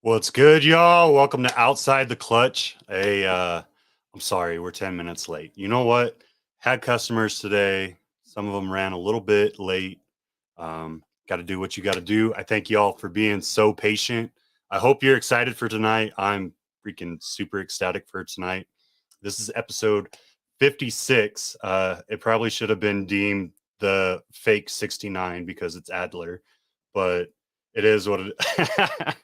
What's good, y'all? Welcome to Outside the Clutch. I'm sorry, we're 10 minutes late. You know what? Had customers today. Some of them ran a little bit late. Got to do what you got to do. I thank y'all for being so patient. I hope you're excited for tonight. I'm freaking super ecstatic for tonight. This is episode 56. It probably should have been deemed the fake 69 because it's Adler, but it is what it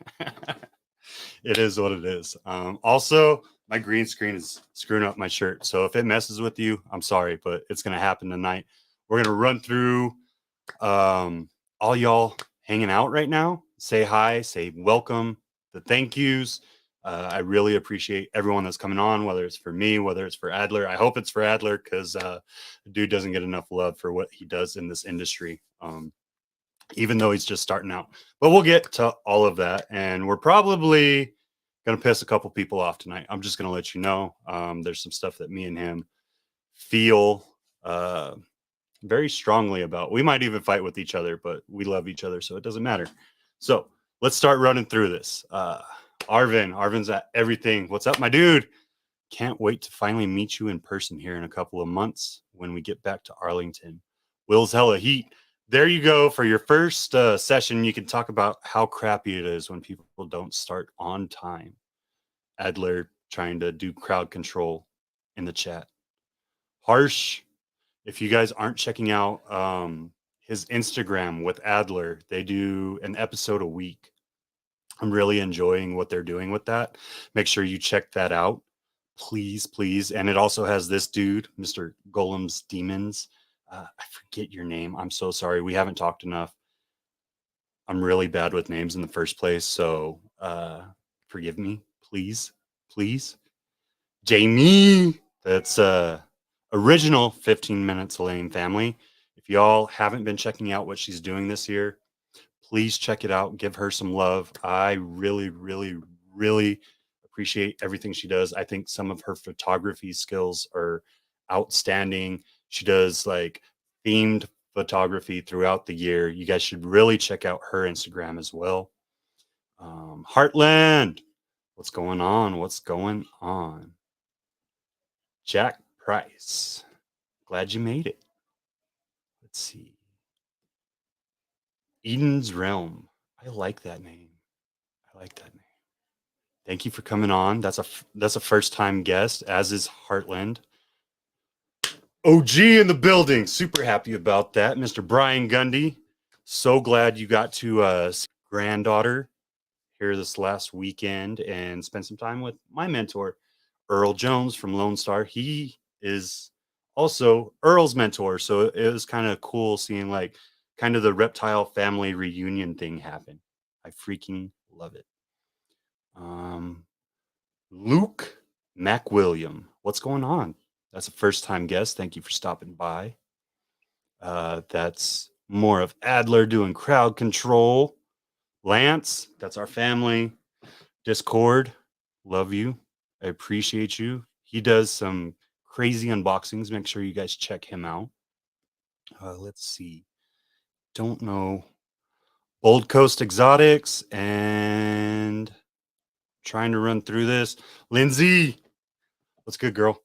it is what it is. Also, my green screen is screwing up my shirt. So if it messes with you, I'm sorry, but it's going to happen tonight. We're going to run through all y'all hanging out right now. Say hi, say welcome, the thank yous. I really appreciate everyone that's coming on, whether it's for me, whether it's for Adler. I hope it's for Adler because the dude doesn't get enough love for what he does in this industry. Even though he's just starting out. But we'll get to all of that. And we're probably going to piss a couple people off tonight. I'm just going to let you know. There's some stuff that me and him feel very strongly about. We might even fight with each other, but we love each other, so it doesn't matter. So let's start running through this. Arvin's at everything. What's up, my dude? Can't wait to finally meet you in person here in a couple of months when we get back to Arlington. Will's hella heat. There you go. For your first session, you can talk about how crappy it is when people don't start on time. Adler trying to do crowd control in the chat. Harsh, if you guys aren't checking out his Instagram with Adler, they do an episode a week. I'm really enjoying what they're doing with that. Make sure you check that out. Please, please. And it also has this dude, Mr. Golem's Demons. I forget your name. I'm so sorry. We haven't talked enough. I'm really bad with names in the first place. So forgive me, please, please. Jamie, that's original 15 Minutes Lane family. If y'all haven't been checking out what she's doing this year, please check it out. Give her some love. I really, really, really appreciate everything she does. I think some of her photography skills are outstanding. She does like themed photography throughout the year. You guys should really check out her Instagram as well. Heartland, what's going on? What's going on? Jack Price, glad you made it. Let's see. Eden's Realm. I like that name. I like that name. Thank you for coming on. That's a first time guest, as is Heartland. OG in the building. Super happy about that. Mr. Brian Gundy. So glad you got to see your granddaughter here this last weekend and spend some time with my mentor, Earl Jones from Lone Star. He is also Earl's mentor. So it was kind of cool seeing like kind of the Reptile family reunion thing happen. I freaking love it. Luke McWilliam. What's going on? That's a first-time guest. Thank you for stopping by. That's more of Adler doing crowd control. Lance, that's our family. Discord, love you. I appreciate you. He does some crazy unboxings. Make sure you guys check him out. Let's see. Don't know. Old Coast Exotics and trying to run through this. Lindsay, what's good, girl?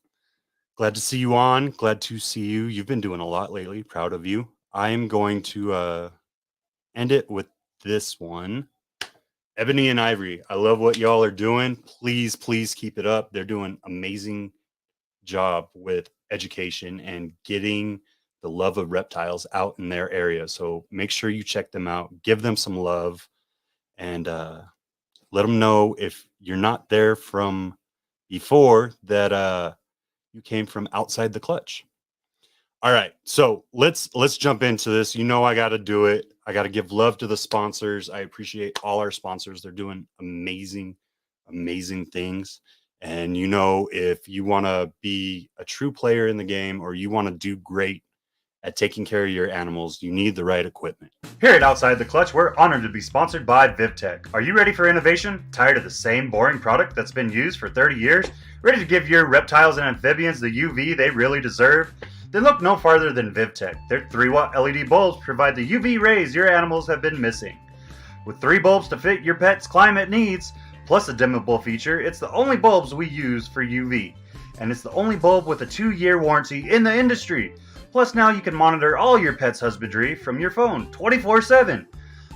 Glad to see you on. Glad to see you. You've been doing a lot lately. Proud of you. I am going to end it with this one. Ebony and Ivory. I love what y'all are doing. Please, please keep it up. They're doing amazing job with education and getting the love of reptiles out in their area. So make sure you check them out. Give them some love and let them know if you're not there from before that you came from outside the clutch. All right, so let's jump into this. You know I got to do it. I got to give love to the sponsors. I appreciate all our sponsors. They're doing amazing, amazing things. And you know, if you want to be a true player in the game or you want to do great at taking care of your animals, you need the right equipment. Here at Outside the Clutch, we're honored to be sponsored by VivTech. Are you ready for innovation? Tired of the same boring product that's been used for 30 years? Ready to give your reptiles and amphibians the UV they really deserve? Then look no farther than VivTech. Their 3-watt LED bulbs provide the UV rays your animals have been missing. With 3 bulbs to fit your pet's climate needs, Plus a dimmable feature, it's the only bulbs we use for UV. And it's the only bulb with a 2-year warranty in the industry. Plus now you can monitor all your pet's husbandry from your phone 24/7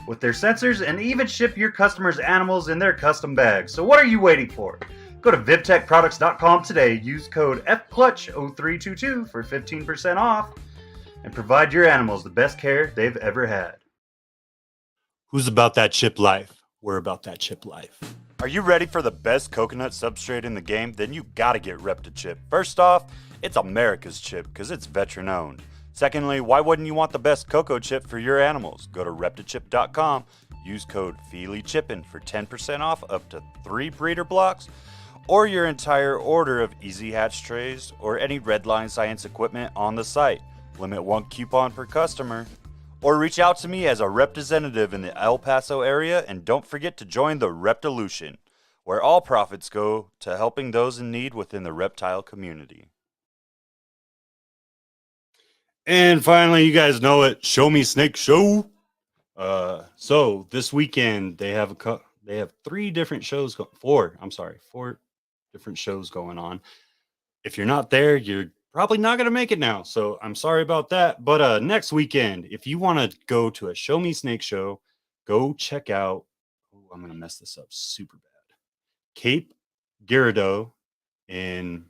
with their sensors and even ship your customers' animals in their custom bags. So what are you waiting for? Go to vivtechproducts.com today, use code FCLUTCH0322 for 15% off, and provide your animals the best care they've ever had. Who's about that chip life? We're about that chip life. Are you ready for the best coconut substrate in the game? Then you gotta get Reptichip. First off, it's America's chip because it's veteran owned. Secondly, why wouldn't you want the best cocoa chip for your animals? Go to reptichip.com, use code FEELYCHIPPIN for 10% off up to 3 breeder blocks, or your entire order of Easy Hatch trays or any Redline Science equipment on the site. Limit 1 coupon per customer. Or reach out to me as a representative in the El Paso area, and don't forget to join the Reptilution, where all profits go to helping those in need within the reptile community. And finally, you guys know it, Show Me Snake Show. So this weekend they have 3 different shows, 4 different shows going on. If you're not there, you're probably not going to make it now. So I'm sorry about that. But next weekend, if you want to go to a Show Me Snake show, go check out, I'm going to mess this up super bad, Cape Girardeau in,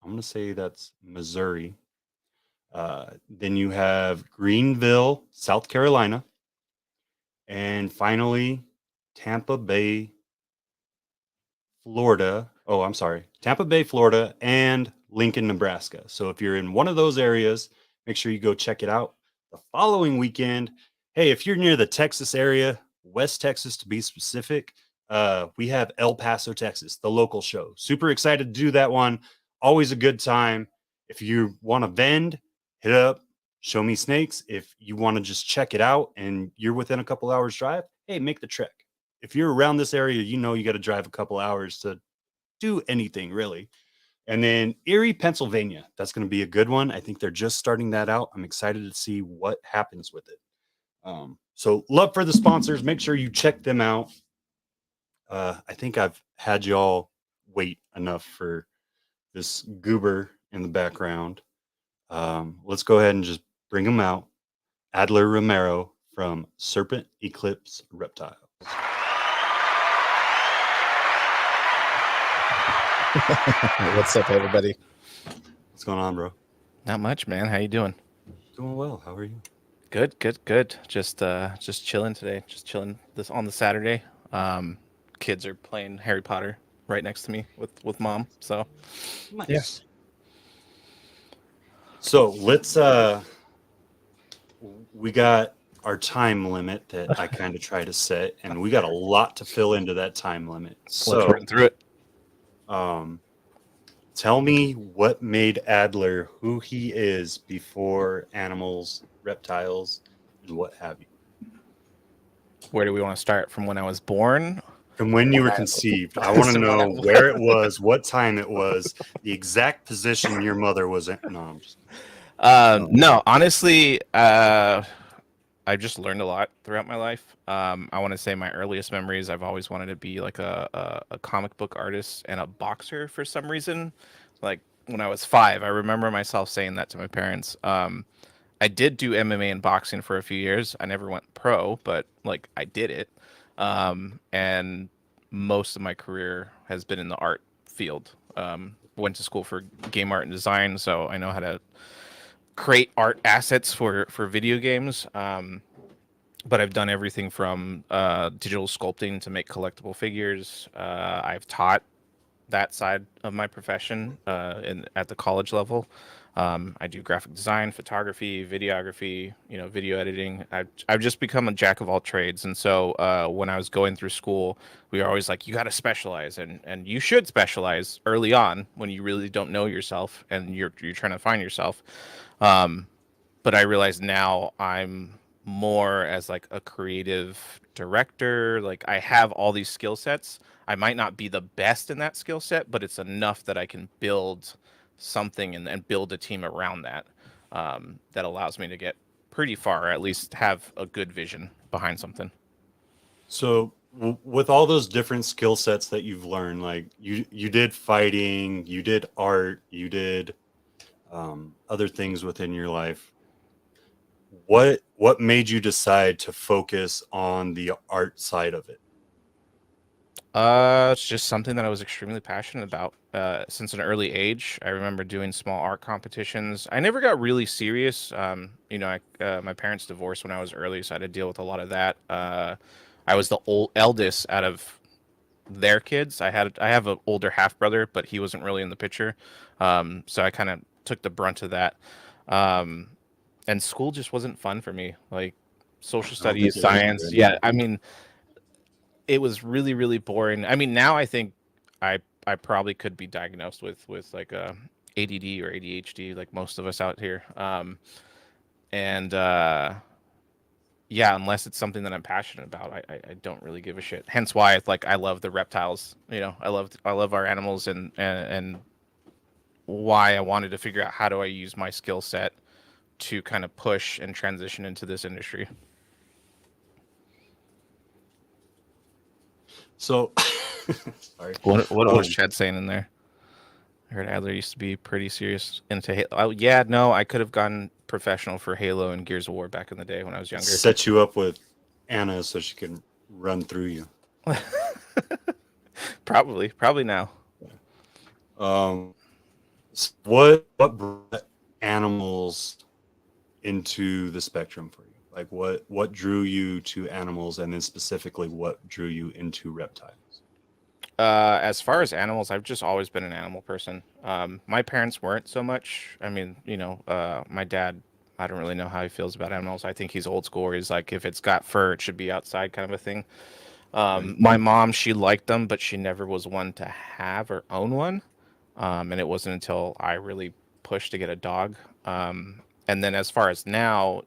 I'm going to say that's Missouri. Then you have Greenville, South Carolina. And finally, Tampa Bay, Florida. Oh, I'm sorry. Tampa Bay, Florida, and Lincoln, Nebraska. So if you're in one of those areas, make sure you go check it out. The following weekend, hey, if you're near the Texas area, West Texas to be specific, we have El Paso, Texas, the local show. Super excited to do that one. Always a good time. If you want to vend, hit up Show Me Snakes. If you want to just check it out and you're within a couple hours drive, hey, make the trek. If you're around this area, you know you got to drive a couple hours to do anything really. And then Erie, Pennsylvania. That's going to be a good one. I think they're just starting that out. I'm excited to see what happens with it. So love for the sponsors. Make sure you check them out. I think I've had y'all wait enough for this goober in the background. Let's go ahead and just bring them out. Adler Romero from Serpent Eclipse Reptiles. What's up, everybody? What's going on, bro? Not much, man. How you doing? Doing well. How are you? Good. Just chilling today. Just chilling this on the Saturday. Kids are playing Harry Potter right next to me with mom. So Nice. Yeah. So let's we got our time limit that I kind of try to set, and we got a lot to fill into that time limit. So let's run through it. Tell me what made Adler who he is before animals, reptiles, and what have you. Where do we want to start? From when I was born? From when you were conceived. I want to know where it was, what time it was, the exact position your mother was in. No, I'm just no, honestly, I just learned a lot throughout my life. I want to say my earliest memories, I've always wanted to be like a comic book artist and a boxer for some reason. Like when I was 5, I remember myself saying that to my parents. I did do MMA and boxing for a few years. I never went pro, but like I did it. And most of my career has been in the art field. Went to school for game art and design, so I know how to create art assets for video games. But I've done everything from digital sculpting to make collectible figures. I've taught that side of my profession at the college level. I do graphic design, photography, videography, video editing. I've just become a jack of all trades. And so when I was going through school, we were always like, you got to specialize, and you should specialize early on when you really don't know yourself and you're trying to find yourself. But I realize now I'm more as like a creative director. Like I have all these skill sets. I might not be the best in that skill set, but it's enough that I can build something and build a team around that. That allows me to get pretty far, or at least have a good vision behind something. So with all those different skill sets that you've learned, like you did fighting, you did art, you did other things within your life. What made you decide to focus on the art side of it? It's just something that I was extremely passionate about since an early age. I remember doing small art competitions. I never got really serious. My parents divorced when I was early, so I had to deal with a lot of that. I was the eldest out of their kids. I have an older half brother, but he wasn't really in the picture. So I kind of took the brunt of that. Um, and school just wasn't fun for me. Like social I don't think studies, it is for science. Yeah, anyone. I mean, it was really really boring. I mean, now I think I I probably could be diagnosed with like a ADD or ADHD, like most of us out here. And Yeah, unless it's something that I'm passionate about, I don't really give a shit. Hence why it's like I love the reptiles. You know, I love our animals, and why I wanted to figure out how do I use my skill set to kind of push and transition into this industry. So, sorry. What was Um, Chad saying in there? I heard Adler used to be pretty serious into Halo. Oh, yeah, no, I could have gone professional for Halo and Gears of War back in the day when I was younger. set you up with Anna so she can run through you. Probably now. Um, what brought animals into the spectrum for you? Like what drew you to animals, and then specifically what drew you into reptiles? As far as animals, I've just always been an animal person. My parents weren't so much. I mean, my dad, I don't really know how he feels about animals. I think he's old school, where he's like, if it's got fur, it should be outside, kind of a thing. Right. My mom, she liked them, but she never was one to have or own one. And it wasn't until I really pushed to get a dog. And then as far as now,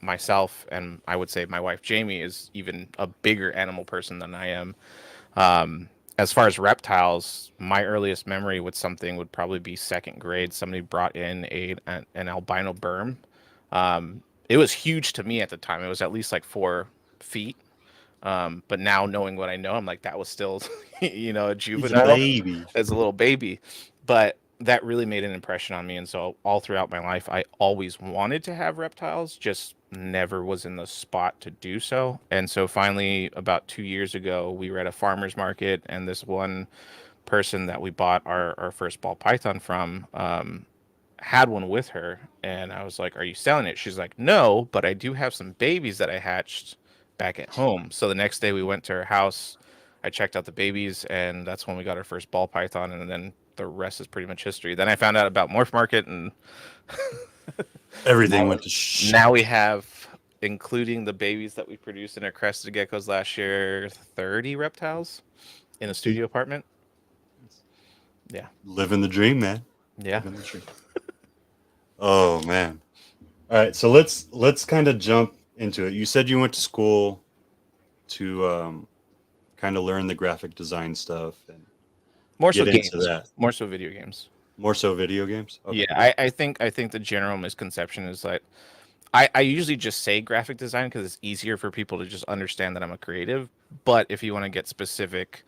myself and I would say my wife Jamie is even a bigger animal person than I am. Um, as far as reptiles, my earliest memory with something would probably be second grade. Somebody brought in an albino berm. It was huge to me at the time. It was at least like 4 feet. But now knowing what I know, I'm like, that was still, a He's a juvenile baby. as a little baby. But that really made an impression on me. And so all throughout my life, I always wanted to have reptiles, just never was in the spot to do so. And so finally, about 2 years ago, we were at a farmer's market, and this one person that we bought our first ball python from had one with her. And I was like, "Are you selling it?" She's like, "No, but I do have some babies that I hatched back at home." So the next day we went to her house. I checked out the babies, and that's when we got our first ball python. And then the rest is pretty much history. Then I found out about Morph Market, and Everything now, went to shit. now we have, including the babies that we produced in our crested geckos last year, 30 reptiles in a studio apartment. Yeah. Living the dream, man. Yeah. Living the dream. Oh man. All right, so let's kind of jump into it. You said you went to school to kind of learn the graphic design stuff and More so get into games, that. more so video games. More so video games. Yeah, Okay. I think the general misconception is like I usually just say graphic design because it's easier for people to just understand that I'm a creative. But if you want to get specific,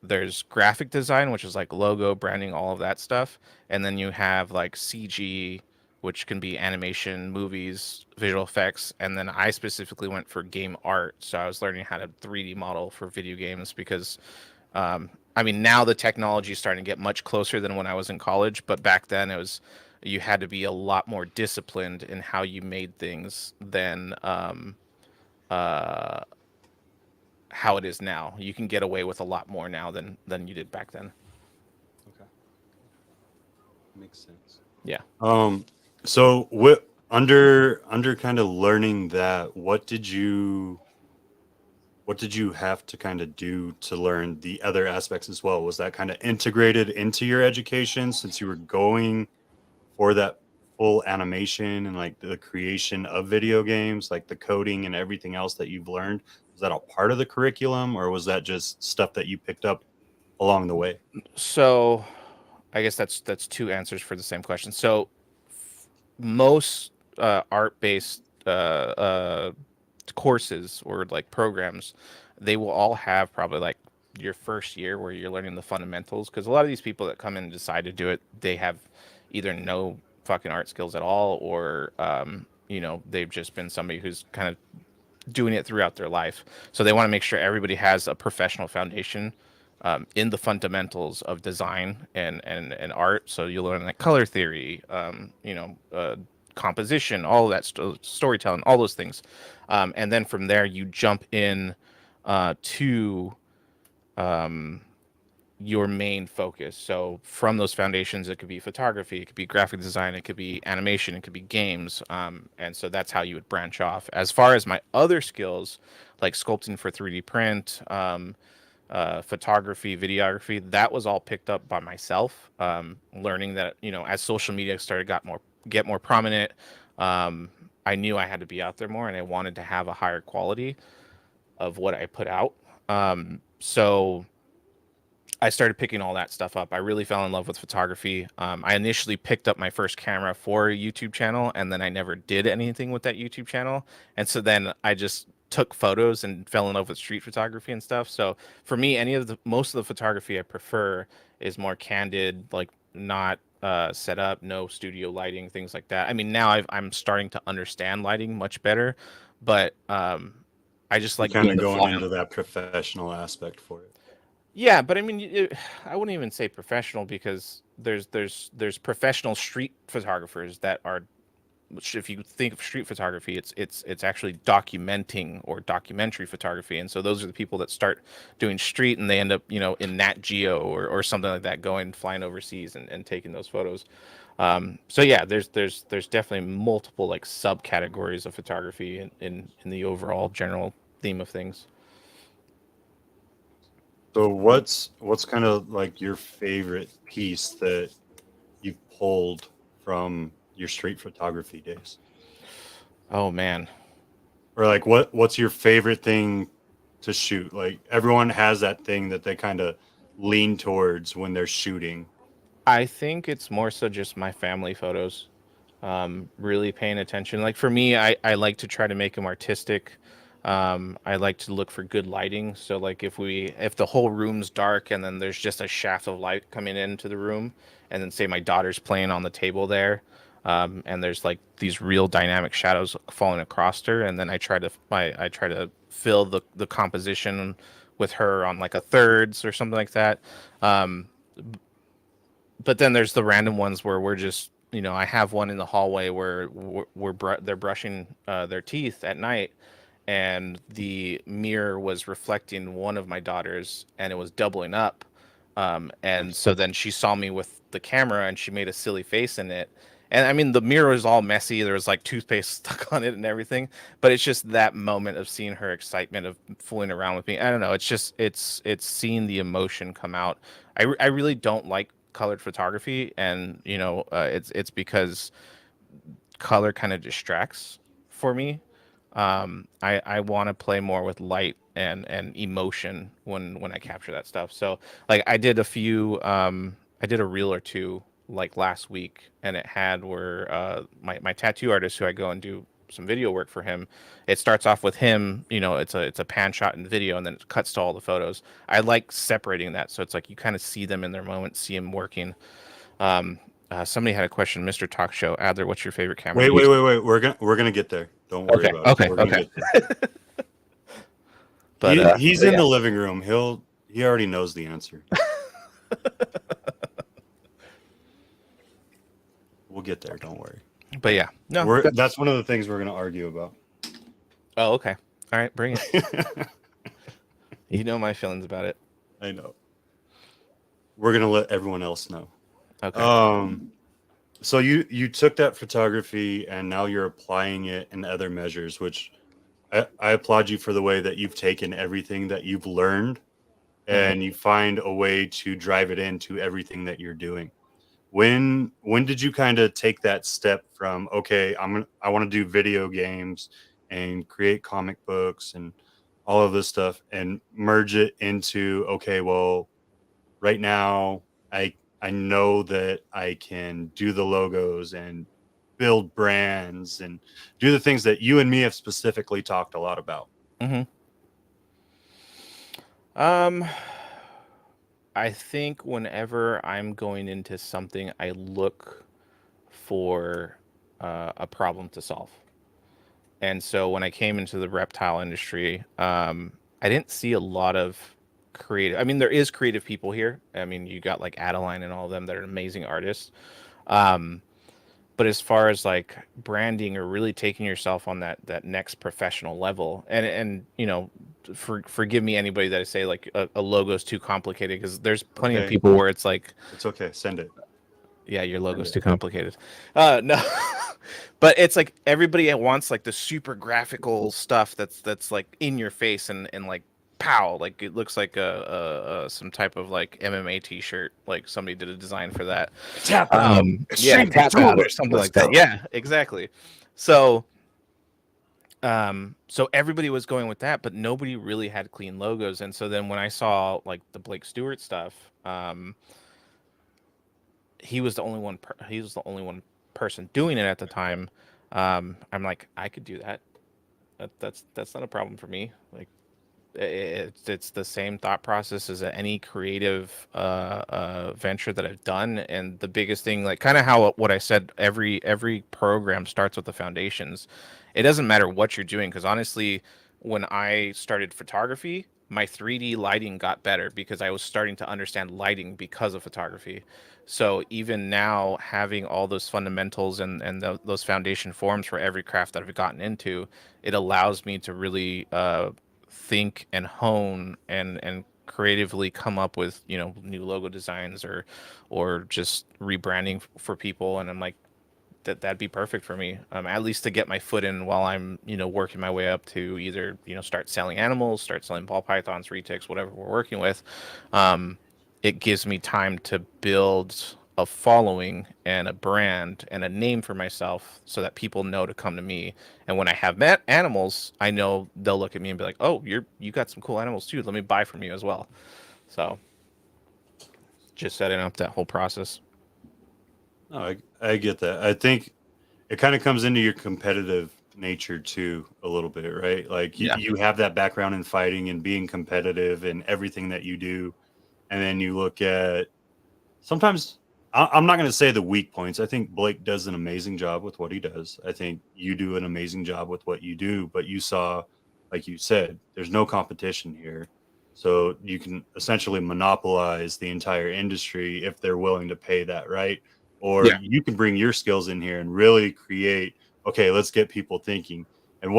there's graphic design, which is like logo, branding, all of that stuff. And then you have like CG, which can be animation, movies, visual effects. And then I specifically went for game art. So I was learning how to 3D model for video games because I mean, now the technology is starting to get much closer than when I was in college, but back then it was you had to be a lot more disciplined in how you made things than uh, how it is now. You can get away with a lot more now than you did back then. Okay. Makes sense. Yeah. So what under kind of learning that, what did you have to kind of do to learn the other aspects as well? Was that kind of integrated into your education since you were going for that full animation and like the creation of video games, like the coding and everything else that you've learned? Was that a part of the curriculum, or was that just stuff that you picked up along the way? So I guess that's two answers for the same question. So most art based courses or like programs, they will all have probably like your first year where you're learning the fundamentals, because a lot of these people that come in and decide to do it, they have either no fucking art skills at all, or they've just been somebody who's kind of doing it throughout their life. So they want to make sure everybody has a professional foundation in the fundamentals of design and art. So you learn like color theory, composition, all of that storytelling, all those things. And then from there, you jump in to your main focus. So from those foundations, it could be photography, it could be graphic design, it could be animation, it could be games. And so that's how you would branch off. As far as my other skills, like sculpting for 3D print, photography, videography, that was all picked up by myself. Learning that, as social media started get more prominent, I knew I had to be out there more, and I wanted to have a higher quality of what I put out. So I started picking all that stuff up. I really fell in love with photography. I initially picked up my first camera for a YouTube channel, and then I never did anything with that YouTube channel. And so then I just took photos and fell in love with street photography and stuff. So for me, most of the photography I prefer is more candid, like not set up, no studio lighting, things like that. I mean, now I'm starting to understand lighting much better, but I just You're like kind being of the going fly into that professional aspect for it. Yeah, but I mean, I wouldn't even say professional, because there's professional street photographers that are, if you think of street photography, it's actually documenting or documentary photography, and so those are the people that start doing street, and they end up in Nat Geo or something like that, flying overseas and taking those photos. So yeah, there's definitely multiple like subcategories of photography in the overall general theme of things. So what's kind of like your favorite piece that you've pulled from your street photography days? Oh man. Or like what's your favorite thing to shoot? Like everyone has that thing that they kind of lean towards when they're shooting. I think it's more so just my family photos. Really paying attention. Like for me, I like to try to make them artistic. I like to look for good lighting. So like if the whole room's dark and then there's just a shaft of light coming into the room, and then say my daughter's playing on the table there, and there's like these real dynamic shadows falling across her, and then I try to fill the composition with her on like a thirds or something like that. Um, but then there's the random ones where we're just I have one in the hallway where they're brushing their teeth at night, and the mirror was reflecting one of my daughters, and it was doubling up, and so then she saw me with the camera, and she made a silly face in it. And I mean, the mirror was all messy, there was like toothpaste stuck on it and everything, but it's just that moment of seeing her excitement of fooling around with me. I don't know, it's just it's seeing the emotion come out. I really don't like colored photography, and it's because color kind of distracts for me. I want to play more with light and emotion when I capture that stuff. So like I did a reel or two like last week, and it had where my tattoo artist, who I go and do some video work for him, it starts off with him, it's a pan shot in video, and then it cuts to all the photos. I like separating that, so it's like you kind of see them in their moment, see them working. Somebody had a question, Mr. Talk Show. Adler, what's your favorite camera to use? Wait. We're gonna get there. Don't worry Okay, about it. okay, We're gonna okay. get there. But He's but in yeah. the living room. He already knows the answer. We'll get there. Don't worry. But yeah, no. That's one of the things we're gonna argue about. Oh, okay. All right, bring it. You know my feelings about it. I know. We're gonna let everyone else know. Okay. So you took that photography and now you're applying it in other measures, which I applaud you for the way that you've taken everything that you've learned Hmm. and you find a way to drive it into everything that you're doing. When did you kind of take that step from, okay, I want to do video games and create comic books and all of this stuff, and merge it into, okay, well, right now I know that I can do the logos and build brands and do the things that you and me have specifically talked a lot about. Hmm. Um, I think whenever I'm going into something, I look for a problem to solve. And so when I came into the reptile industry, I didn't see a lot of creative. I mean, there is creative people here. I mean, you got like Adeline and all of them that are amazing artists. Um, but as far as like branding or really taking yourself on that next professional level, and you know, forgive me anybody that I say like a logo is too complicated, because there's plenty of Okay, people where it's like, it's okay. Send it. yeah, your Send logo's it. too complicated. No, but it's like everybody wants like the super graphical stuff that's like in your face and like pow, like it looks like a some type of like MMA t-shirt. Like somebody did a design for that. Tap out. Yeah, Extreme tap out or couture. something Let's like that. go. Yeah, exactly. So so everybody was going with that, but nobody really had clean logos. And so then when I saw like the Blake Stewart stuff, he was the only one he was the only one person doing it at the time. I'm like, I could do that. That's not a problem for me. Like it's the same thought process as any creative venture that I've done. And the biggest thing, like kind of how what I said, every program starts with the foundations. It doesn't matter what you're doing, because honestly, when I started photography, my 3D lighting got better because I was starting to understand lighting because of photography. So even now, having all those fundamentals and those foundation forms for every craft that I've gotten into, it allows me to really think and hone and creatively come up with, you know, new logo designs or just rebranding for people. And I'm like, that'd be perfect for me, at least to get my foot in while I'm, you know, working my way up to either, you know, start selling animals, start selling ball pythons, retics, whatever we're working with. um, it gives me time to build a following and a brand and a name for myself so that people know to come to me. And when I have met animals, I know they'll look at me and be like, oh, you got some cool animals too, let me buy from you as well. So just setting up that whole process. No, I get that. I think it kind of comes into your competitive nature too, a little bit, right? Like Yeah. you have that background in fighting and being competitive and everything that you do. And then you look at sometimes I'm not going to say the weak points. I think Blake does an amazing job with what he does. I think you do an amazing job with what you do, but you saw, like you said, there's no competition here. So you can essentially monopolize the entire industry if they're willing to pay that, right? Or Yeah. you can bring your skills in here and really create, okay, let's get people thinking. And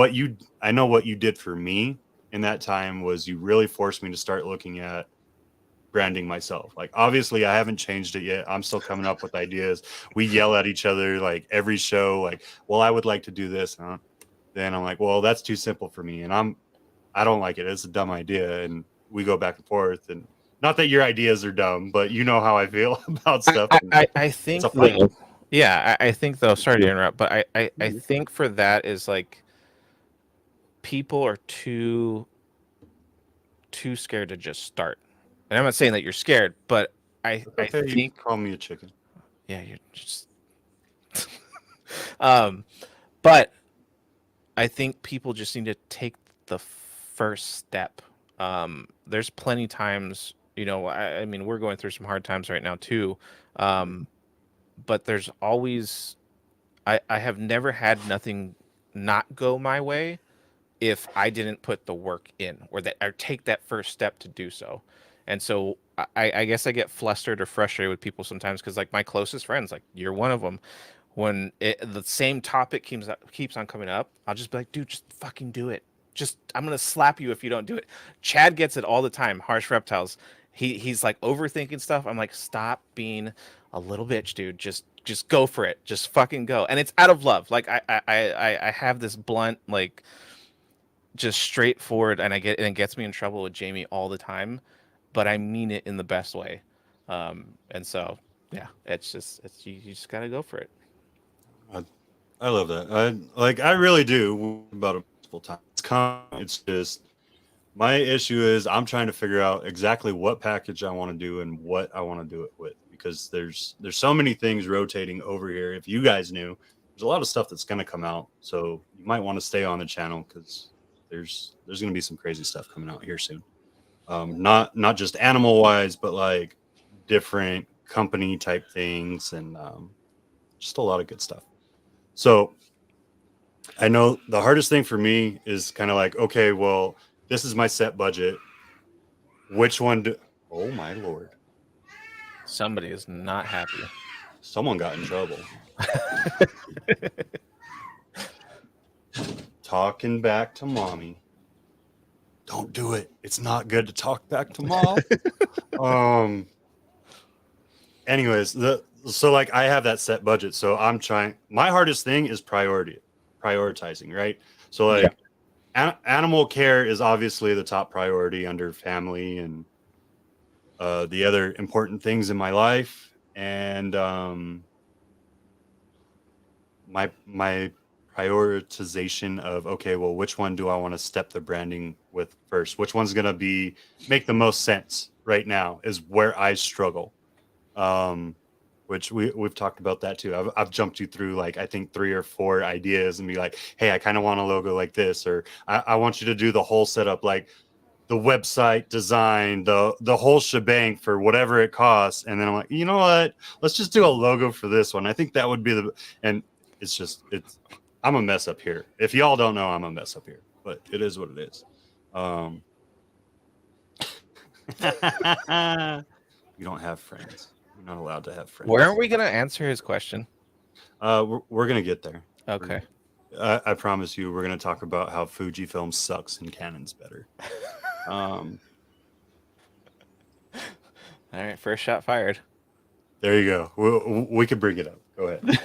I know what you did for me in that time was you really forced me to start looking at branding myself. Like obviously I haven't changed it yet. I'm still coming up with ideas. We yell at each other like every show, like, well, I would like to do this. Huh? Then I'm like, well, that's too simple for me. And I don't like it. It's a dumb idea. And we go back and forth. And not that your ideas are dumb, but you know how I feel about I, stuff. I, And I I it's a think fight. though, yeah, I think though, sorry to interrupt, but I think for that is like people are too scared to just start. And I'm not saying that you're scared, but It's I okay. You can think, call me a chicken. yeah, you're just um but I think people just need to take the first step. There's plenty times, you know, I mean, we're going through some hard times right now too. Um, but there's always, I have never had nothing not go my way if I didn't put the work in or that or take that first step to do so. And so I guess I get flustered or frustrated with people sometimes because like my closest friends, like you're one of them, when the same topic keeps on coming up, I'll just be like, dude, just fucking do it. Just I'm gonna slap you if you don't do it. Chad gets it all the time. Harsh Reptiles. He's like overthinking stuff. I'm like, stop being a little bitch, dude. Just go for it. Just fucking go. And it's out of love. Like I have this blunt, like just straightforward, and it gets me in trouble with Jamie all the time, but I mean it in the best way. And so yeah, it's you just gotta go for it. I, I love that. I really do about it multiple times. It's just my issue is I'm trying to figure out exactly what package I want to do and what I want to do it with because there's so many things rotating over here. If you guys knew, there's a lot of stuff that's going to come out, so you might want to stay on the channel because there's going to be some crazy stuff coming out here soon. not just animal wise, but like different company type things, and just a lot of good stuff. So I know the hardest thing for me is kind of like, okay, well, this is my set budget. Which one do? Oh my lord! Somebody is not happy. Someone got in trouble. Talking back to mommy. Don't do it. It's not good to talk back to mom. Anyways, so like I have that set budget, so I'm trying. My hardest thing is prioritizing, right? So like animal care is obviously the top priority under family and the other important things in my life, and my prioritization of, okay, well, which one do I want to step the branding with first? Which one's going to make the most sense right now is where I struggle. Which we've talked about that too. I've jumped you through like, I think 3 or 4 ideas and be like, hey, I kind of want a logo like this, or I want you to do the whole setup, like the website design, the whole shebang for whatever it costs. And then I'm like, you know what? Let's just do a logo for this one. I think that would be and I'm a mess up here. If y'all don't know, I'm a mess up here, but it is what it is. You don't have friends. You're not allowed to have friends. Where are we going to answer his question? We're going to get there. Okay. I promise you, we're going to talk about how Fujifilm sucks and Canon's better. All right. First shot fired. There you go. We could bring it up. Go ahead.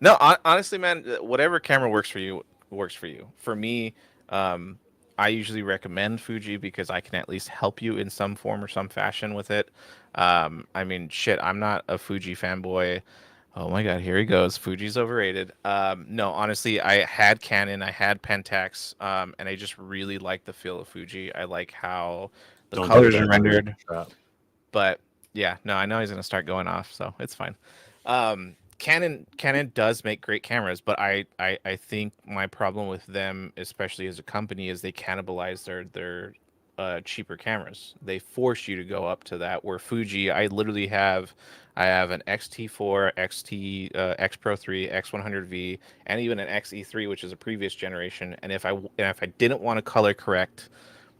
No, honestly, man, whatever camera works for you, works for you. For me, I usually recommend Fuji because I can at least help you in some form or some fashion with it. I mean, shit, I'm not a Fuji fanboy. Oh my God, here he goes. Fuji's overrated. No, honestly, I had Canon, I had Pentax, and I just really like the feel of Fuji. I like how the colors are rendered. But yeah, no, I know he's gonna start going off, so it's fine. Canon does make great cameras, but I think my problem with them, especially as a company, is they cannibalize their cheaper cameras. They force you to go up to that. Where Fuji, I have an X-T4, X Pro 3, X100V, and even an XE3, which is a previous generation. And if I didn't want to color correct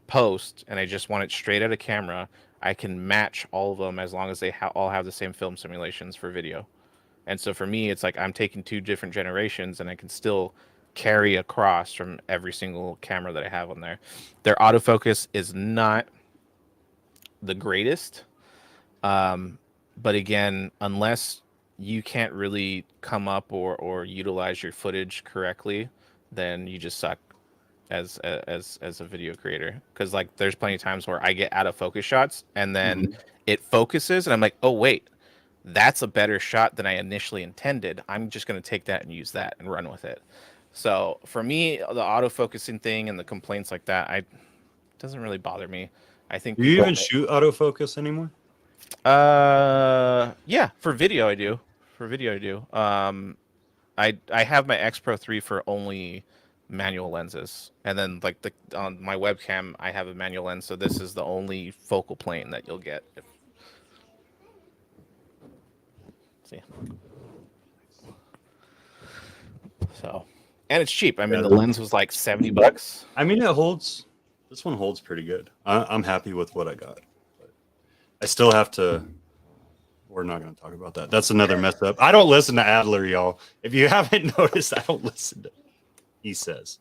post and I just want it straight out of camera, I can match all of them as long as they all have the same film simulations for video. And so for me, it's like I'm taking 2 different generations and I can still carry across from every single camera that I have on there. Their autofocus is not the greatest. But again, unless you can't really come up or utilize your footage correctly, then you just suck as a video creator. Because like there's plenty of times where I get out of focus shots and then it focuses and I'm like, oh wait, that's a better shot than I initially intended. I'm just going to take that and use that and run with it. So for me, the autofocusing thing and the complaints like that, it doesn't really bother me. I think. Do you even shoot autofocus anymore? Yeah, for video I do. I have my X Pro 3 for only manual lenses, and then like on my webcam I have a manual lens, so this is the only focal plane that you'll get. See. So, and it's cheap. I mean, the lens was like $70. I mean, this one holds pretty good. I'm happy with what I got. But I still have to. We're not going to talk about that. That's another mess up. I don't listen to Adler, y'all. If you haven't noticed, I don't listen to. He says.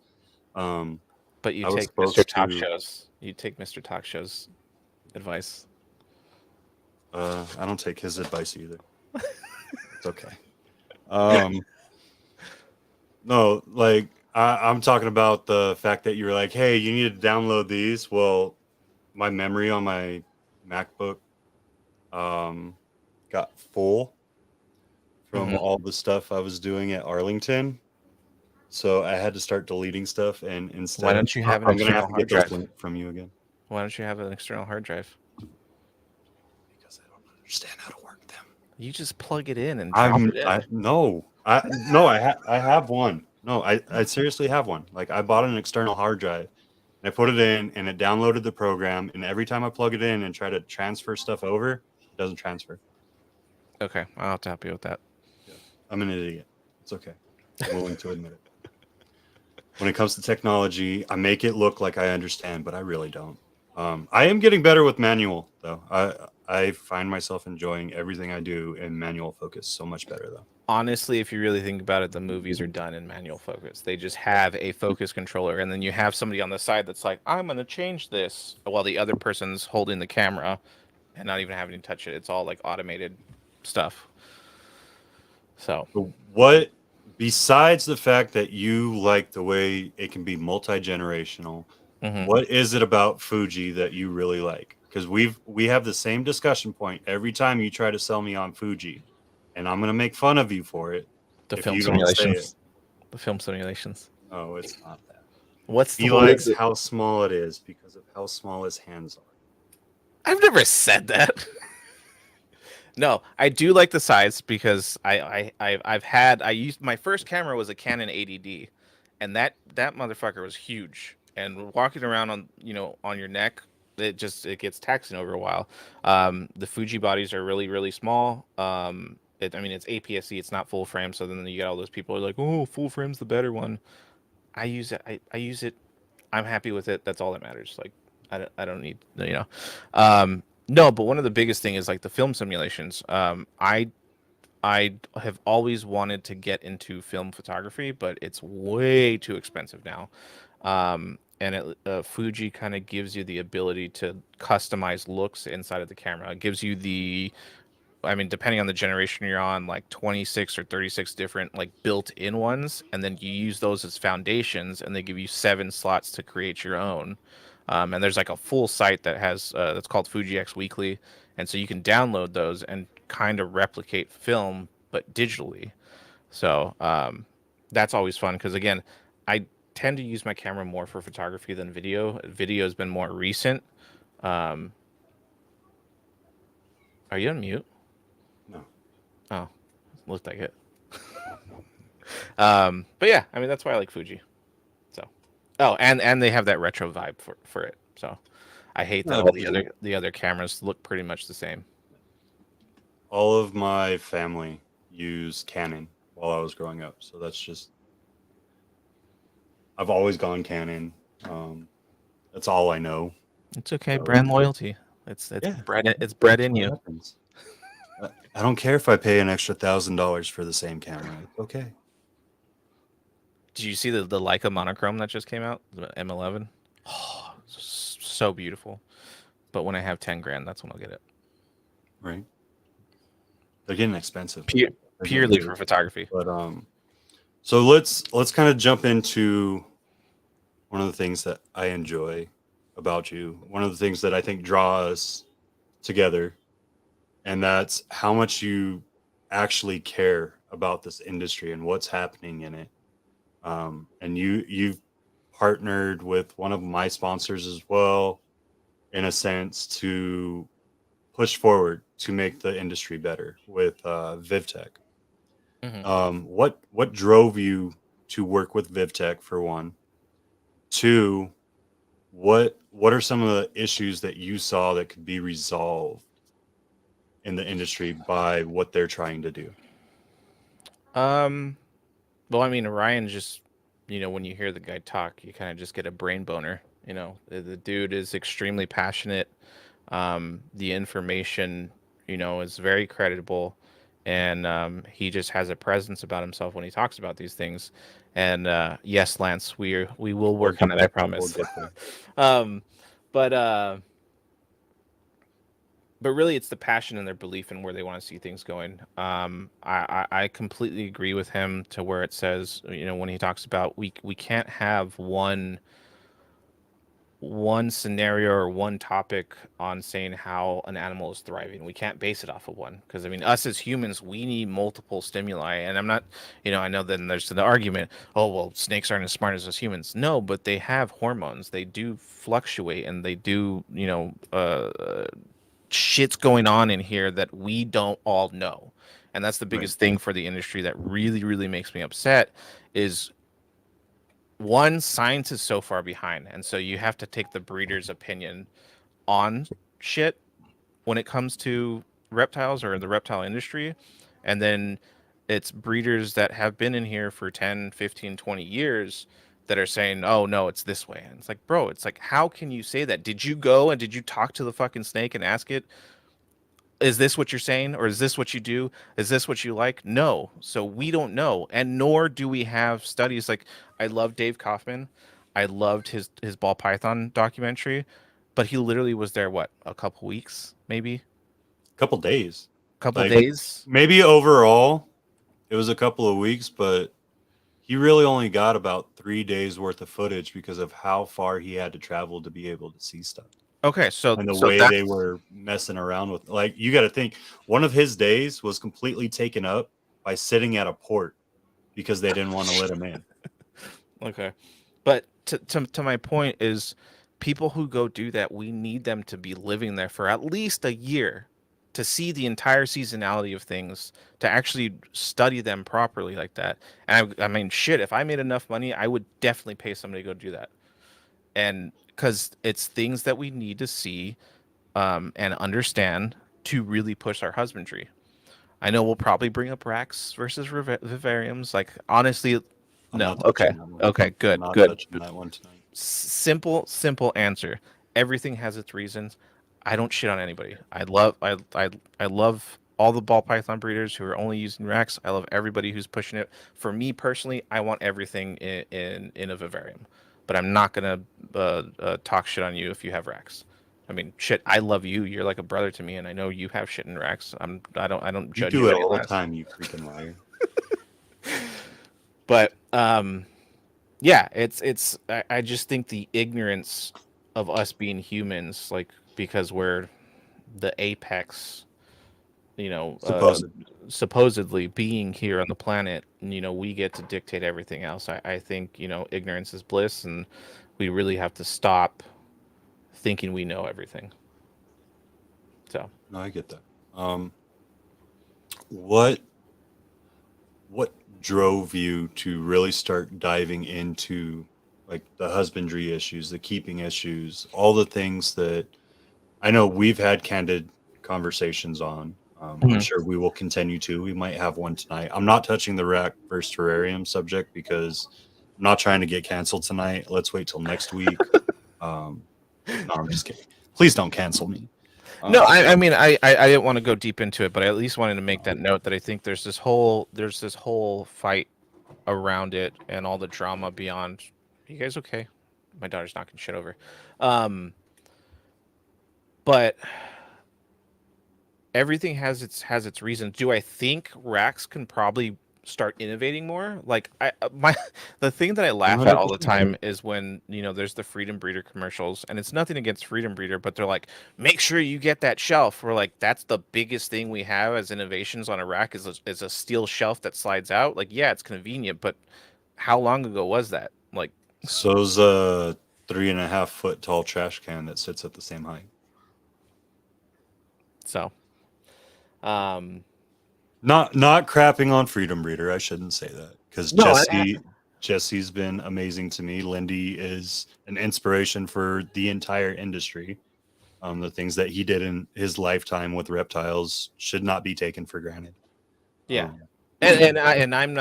But you take Mr. Talk Show's. You take Mr. Talk Show's advice. I don't take his advice either. It's okay. No, like I'm talking about the fact that you're like, hey, you need to download these. Well, my memory on my MacBook got full from all the stuff I was doing at Arlington. So I had to start deleting stuff, and instead, why don't you have an external hard drive from you again? Why don't you have an external hard drive? Because I don't understand how to work them. You just plug it in and drop it in. I have one. No, I seriously have one. Like I bought an external hard drive, And I put it in, and it downloaded the program. And every time I plug it in and try to transfer stuff over, it doesn't transfer. Okay, I'll have to help you with that. Yeah. I'm an idiot. It's okay. I'm willing to admit it. When it comes to technology, I make it look like I understand, but I really don't. I am getting better with manual, though. I find myself enjoying everything I do in manual focus so much better, though. Honestly, if you really think about it, the movies are done in manual focus. They just have a focus controller, and then you have somebody on the side that's like, I'm going to change this, while the other person's holding the camera and not even having to touch it. It's all like automated stuff. So, But what, besides the fact that you like the way it can be multi-generational, what is it about Fuji that you really like? Because we have the same discussion point every time you try to sell me on Fuji, and I'm gonna make fun of you for it the if film you don't say it. simulations. The film simulations. Oh, it's not that. What's He the likes how small it is because of how small his hands are. I've never said that. No, I do like the size because I used my first camera was a Canon 80D, and that motherfucker was huge. And walking around on on your neck, it gets taxing over a while. The Fuji bodies are really small. I mean it's APS-C, it's not full frame, so then you get all those people who are like, oh, full frame's the better one. I use it. I use it. I'm happy with it. That's all that matters. Like I don't need no, but one of the biggest thing is like the film simulations. I have always wanted to get into film photography, but it's way too expensive now. Fuji kind of gives you the ability to customize looks inside of the camera. It gives you I mean, depending on the generation you're on, like 26 or 36 different like built-in ones, and then you use those as foundations, and they give you 7 slots to create your own. And there's like a full site that has that's called Fuji X Weekly, and so you can download those and kind of replicate film but digitally. So that's always fun because again, I tend to use my camera more for photography than video. Video has been more recent. Are you on mute? No. Oh, looked like it. But yeah, I mean that's why I like Fuji. So, oh, and they have that retro vibe for it. So, I hate that all the other cameras look pretty much the same. All of my family used Canon while I was growing up, so that's just I've always gone Canon. That's all I know. It's okay, brand loyalty. It's bred in you. Happens. I don't care if I pay an extra $1,000 for the same camera. It's okay. Did you see the Leica monochrome that just came out? The M11. Oh, so beautiful. But when I have 10 grand, that's when I'll get it. Right. They're getting expensive. Purely for photography. But so let's kind of jump into one of the things that I enjoy about you. One of the things that I think draw us together, and that's how much you actually care about this industry and what's happening in it. And you've partnered with one of my sponsors as well, in a sense, to push forward to make the industry better with VivTech. Mm-hmm. What drove you to work with VivTech, for one? 2, what are some of the issues that you saw that could be resolved in the industry by what they're trying to do? Well, I mean, Ryan just, when you hear the guy talk, you kind of just get a brain boner. The dude is extremely passionate. The information, is very credible, and he just has a presence about himself when he talks about these things. And yes, Lance, we will work on it. I promise. But really, it's the passion and their belief in where they want to see things going. I completely agree with him to where it says, when he talks about we can't have one scenario or one topic on saying how an animal is thriving. We can't base it off of one because I mean, us as humans, we need multiple stimuli. And I'm not, I know then there's the argument, oh well, snakes aren't as smart as us humans. No, but they have hormones. They do fluctuate, and they do, shit's going on in here that we don't all know. And that's the biggest thing for the industry that really makes me upset is one, science is so far behind, and so you have to take the breeder's opinion on shit when it comes to reptiles or the reptile industry. And then it's breeders that have been in here for 10, 15, 20 years that are saying, oh no, it's this way. And it's like, bro, it's like, how can you say that? Did you go and did you talk to the fucking snake and ask it, is this what you're saying, or is this what you do, is this what you like? No. So we don't know, and nor do we have studies. Like, I love Dave Kaufman, I loved his ball python documentary, but he literally was there, what, a couple weeks, maybe Couple days. couple Like days. maybe overall it was a couple of weeks, but he really only got about 3 days worth of footage because of how far he had to travel to be able to see stuff. Okay, so And the so way that's they were messing around with, like, you got to think one of his days was completely taken up by sitting at a port because they didn't want to let him in. okay. But to my point is, people who go do that, we need them to be living there for at least a year to see the entire seasonality of things, to actually study them properly like that. And I mean, shit, if I made enough money, I would definitely pay somebody to go do that. And because it's things that we need to see and understand to really push our husbandry. I know we'll probably bring up Rax versus vivariums. Like, honestly, I'm no. not Okay. touching that one. Okay. I'm Good. not Good. touching that one tonight. Simple answer. Everything has its reasons. I don't shit on anybody. I love all the ball python breeders who are only using Rax. I love everybody who's pushing it. For me personally, I want everything in a vivarium, but I'm not gonna talk shit on you if you have Rax. I mean, shit. I love you. You're like a brother to me, and I know you have shit in Rax. I don't You judge do you it any all the less. time, you freaking liar. But yeah, I just think the ignorance of us being humans, like, because we're the apex, you know, Supposedly. supposedly being here on the planet, we get to dictate everything else. I think, ignorance is bliss, and we really have to stop thinking we know everything. So, No, I get that. What what drove you to really start diving into, like, the husbandry issues, the keeping issues, all the things that I know we've had candid conversations on. I'm Mhm. sure we will continue to. We might have one tonight. I'm not touching the rack versus terrarium subject because I'm not trying to get canceled tonight. Let's wait till next week. No, I'm just kidding. Please don't cancel me. No, Um, I mean, I didn't want to go deep into it, but I at least wanted to make that note that I think there's this whole fight around it and all the drama beyond. You guys okay? My daughter's knocking shit over. Um, but everything has its reasons. Do I think Rax can probably start innovating more? Like, my the thing that I laugh at all the 100%. time is when there's the Freedom Breeder commercials, and it's nothing against Freedom Breeder, but they're like, make sure you get that shelf. We're like, that's the biggest thing we have as innovations on a rack is a steel shelf that slides out. Like, yeah, it's convenient, but how long ago was that? Like, So's a 3.5 foot tall trash can that sits at the same height. so. Um, Not crapping on Freedom Breeder. I shouldn't say that because no, Jesse's been amazing to me. Lindy is an inspiration for the entire industry. The things that he did in his lifetime with reptiles should not be taken for granted. yeah. Um, And I'm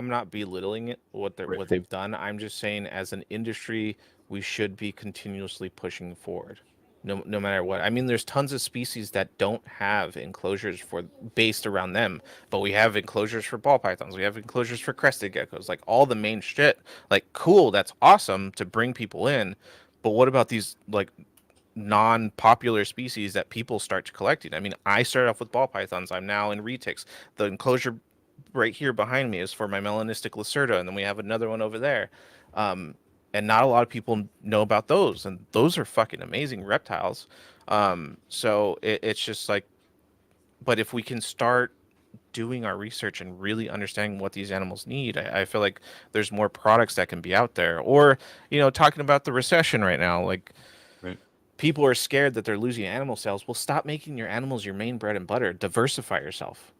not belittling it, right. what they've done. I'm just saying, as an industry, we should be continuously pushing forward, no matter what. I mean, there's tons of species that don't have enclosures for based around them, but we have enclosures for ball pythons. We have enclosures for crested geckos, like all the main shit. Like, cool, that's awesome to bring people in, but what about these, like, non-popular species that people start collecting? I mean, I started off with ball pythons. I'm now in retics. The enclosure right here behind me is for my melanistic lacerda, and then we have another one over there. Um, and not a lot of people know about those, and those are fucking amazing reptiles. So it's just like, but if we can start doing our research and really understanding what these animals need, I feel like there's more products that can be out there. Or, talking about the recession right now, like, Right. people are scared that they're losing animal sales. Well, stop making your animals your main bread and butter. Diversify yourself.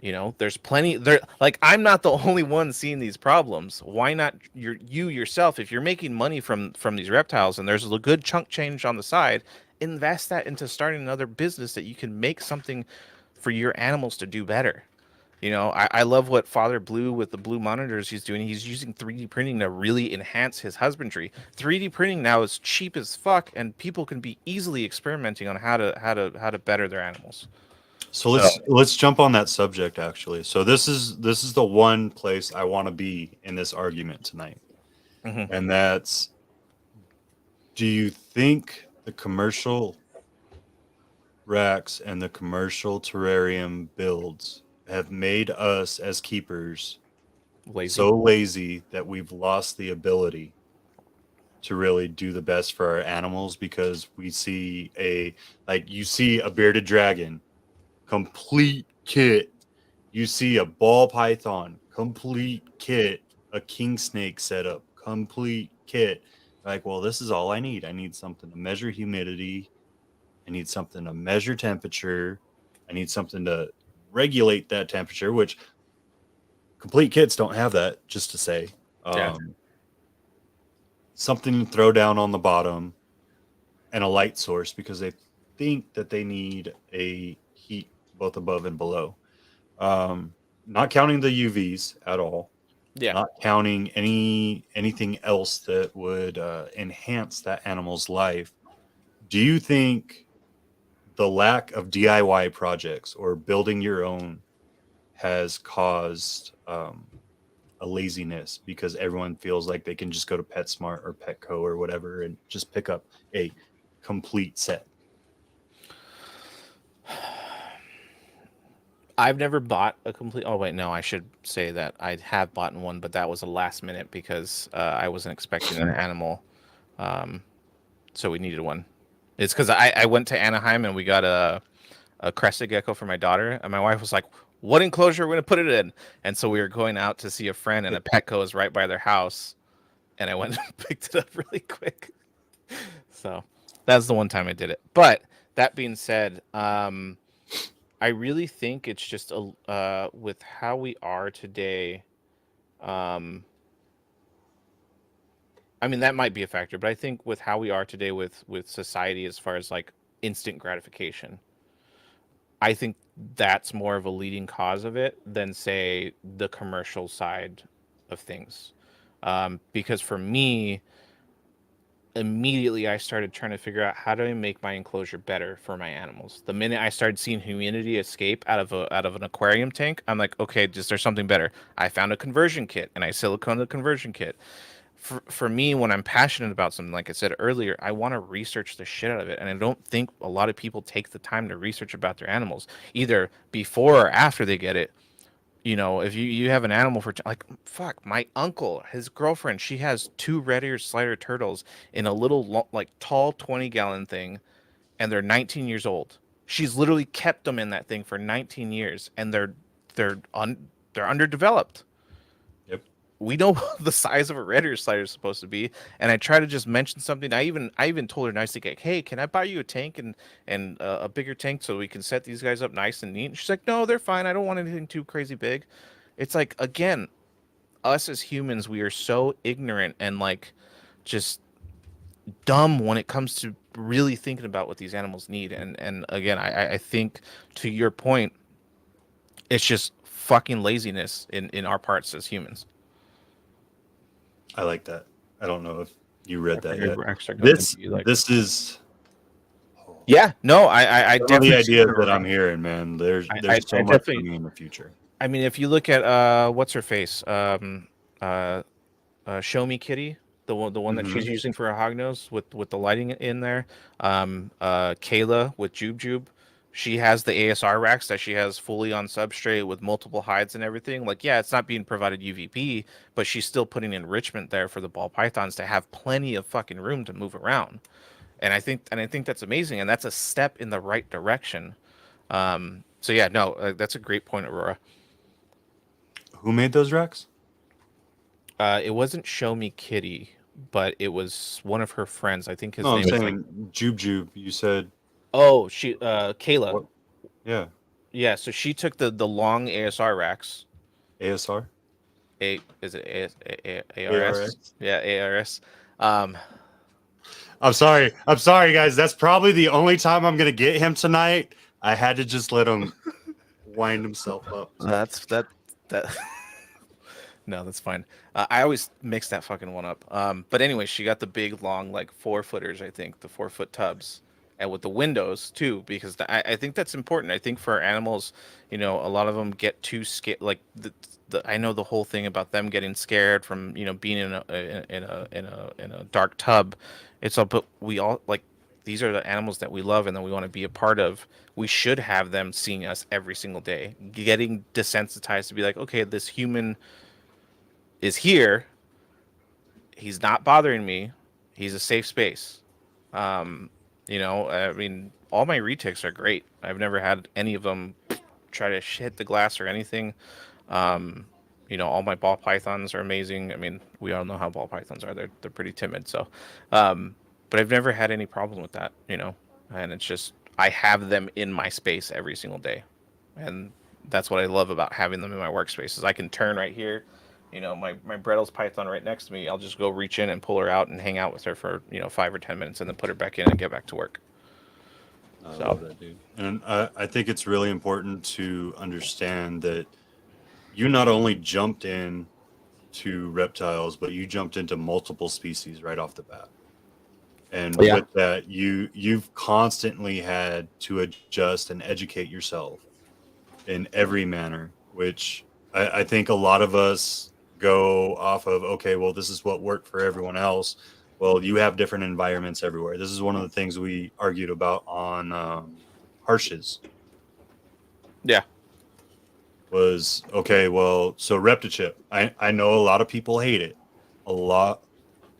You know, there's plenty there. Like, I'm not the only one seeing these problems. Why not you yourself? If you're making money from these reptiles and there's a good chunk change on the side, invest that into starting another business that you can make something for your animals to do better. You know, I love what Father Blue with the blue monitors he's doing. He's using 3D printing to really enhance his husbandry. 3D printing now is cheap as fuck, and people can be easily experimenting on how to better their animals. So let's jump on that subject actually. So this is the one place I want to be in this argument tonight. Mm-hmm. And that's, do you think the commercial racks and the commercial terrarium builds have made us as keepers so lazy that we've lost the ability to really do the best for our animals? Because we see you see a bearded dragon, complete kit. You see a ball python, complete kit. A king snake setup, complete kit. Like, well, this is all I need. I need something to measure humidity. I need something to measure temperature. I need something to regulate that temperature, which complete kits don't have that, just to say. Yeah. Something to throw down on the bottom and a light source because they think that they need a heat both above and below. Not counting the UVs at all. Yeah. Not counting anything else that would enhance that animal's life. Do you think the lack of DIY projects or building your own has caused a laziness because everyone feels like they can just go to PetSmart or Petco or whatever and just pick up a complete set? I've never bought a complete. Oh wait, no, I should say that I have bought one, but that was a last minute because I wasn't expecting an animal, so we needed one. It's because I went to Anaheim and we got a crested gecko for my daughter, and my wife was like, "What enclosure are we gonna put it in?" And so we were going out to see a friend, and a Petco is right by their house, and I went and picked it up really quick. So that's the one time I did it. But that being said, I really think it's just with how we are today. I mean, that might be a factor, but I think with how we are today with society, as far as like instant gratification, I think that's more of a leading cause of it than say the commercial side of things. Because for me, immediately I started trying to figure out how do I make my enclosure better for my animals. The minute I started seeing humidity escape out of an aquarium tank, I'm like, okay, is there something better? I found a conversion kit and I siliconed the conversion kit. For me, when I'm passionate about something, like I said earlier, I want to research the shit out of it. And I don't think a lot of people take the time to research about their animals, either before or after they get it. You know, if you have an animal for like, fuck, my uncle, his girlfriend, she has 2 red ear slider turtles in a little like tall 20-gallon thing, and they're 19 years old. She's literally kept them in that thing for 19 years, and they're underdeveloped. Yep. We know the size of a red ear slider is supposed to be, and I try to just mention something. I even told her nicely, like, "Hey, can I buy you a tank and a bigger tank so we can set these guys up nice and neat?" And she's like, "No, they're fine. I don't want anything too crazy big." It's like, again, us as humans, we are so ignorant and like just dumb when it comes to really thinking about what these animals need. And again, I think to your point, it's just fucking laziness in our parts as humans. I like that. I don't know if you read that figured yet. we're actually gonna This be like, this is yeah, no, I some of definitely the ideas see that I'm hearing, man. There's I so much definitely. coming in the future. I mean, if you look at what's her face, uh, Show Me Kitty, the one that Mm-hmm. she's using for her hognose with the lighting in there. Kayla with Jube Jube, she has the ASR racks that she has fully on substrate with multiple hides and everything. Like, yeah, it's not being provided UVP, but she's still putting enrichment there for the ball pythons to have plenty of fucking room to move around. And I think that's amazing, and that's a step in the right direction. So yeah, no, that's a great point, Aurora. Who made those racks? It wasn't Show Me Kitty, but it was one of her friends. I think his No, I'm name is like, saying Jube Jube. You said oh, she Kayla. what? Yeah. Yeah, so she took the long ASR racks. ASR? Is it ARS? ARX? Yeah, ARS. Um, I'm sorry. I'm sorry, guys. That's probably the only time I'm gonna get him tonight. I had to just let him wind himself up. that's that. No, that's fine. I always mix that fucking one up. But anyway, she got the big, long, like 4-footers, I think, the 4-foot tubs, and with the windows too, because I think that's important. I think for animals, a lot of them get too scared. Like I know the whole thing about them getting scared from being in a dark tub. It's all, but we all like these are the animals that we love and that we want to be a part of. We should have them seeing us every single day, getting desensitized to be like, okay, this human is here. He's not bothering me. He's a safe space. Um, I mean, all my retics are great. I've never had any of them try to hit the glass or anything. Um, all my ball pythons are amazing. I mean, we all know how ball pythons are. They're pretty timid. So, but I've never had any problem with that. And it's just I have them in my space every single day, and that's what I love about having them in my workspace. Is I can turn right here. My Brettles python right next to me. I'll just go reach in and pull her out and hang out with her for 5 or 10 minutes, and then put her back in and get back to work. I love that, dude. And I think it's really important to understand that you not only jumped in to reptiles, but you jumped into multiple species right off the bat. And with that, you've constantly had to adjust and educate yourself in every manner, which I think a lot of us go off of, okay, well, this is what worked for everyone else. Well, you have different environments everywhere. This is one of the things we argued about on harshes. Yeah. Was okay, well, so Reptichip. I know a lot of people hate it. A lot,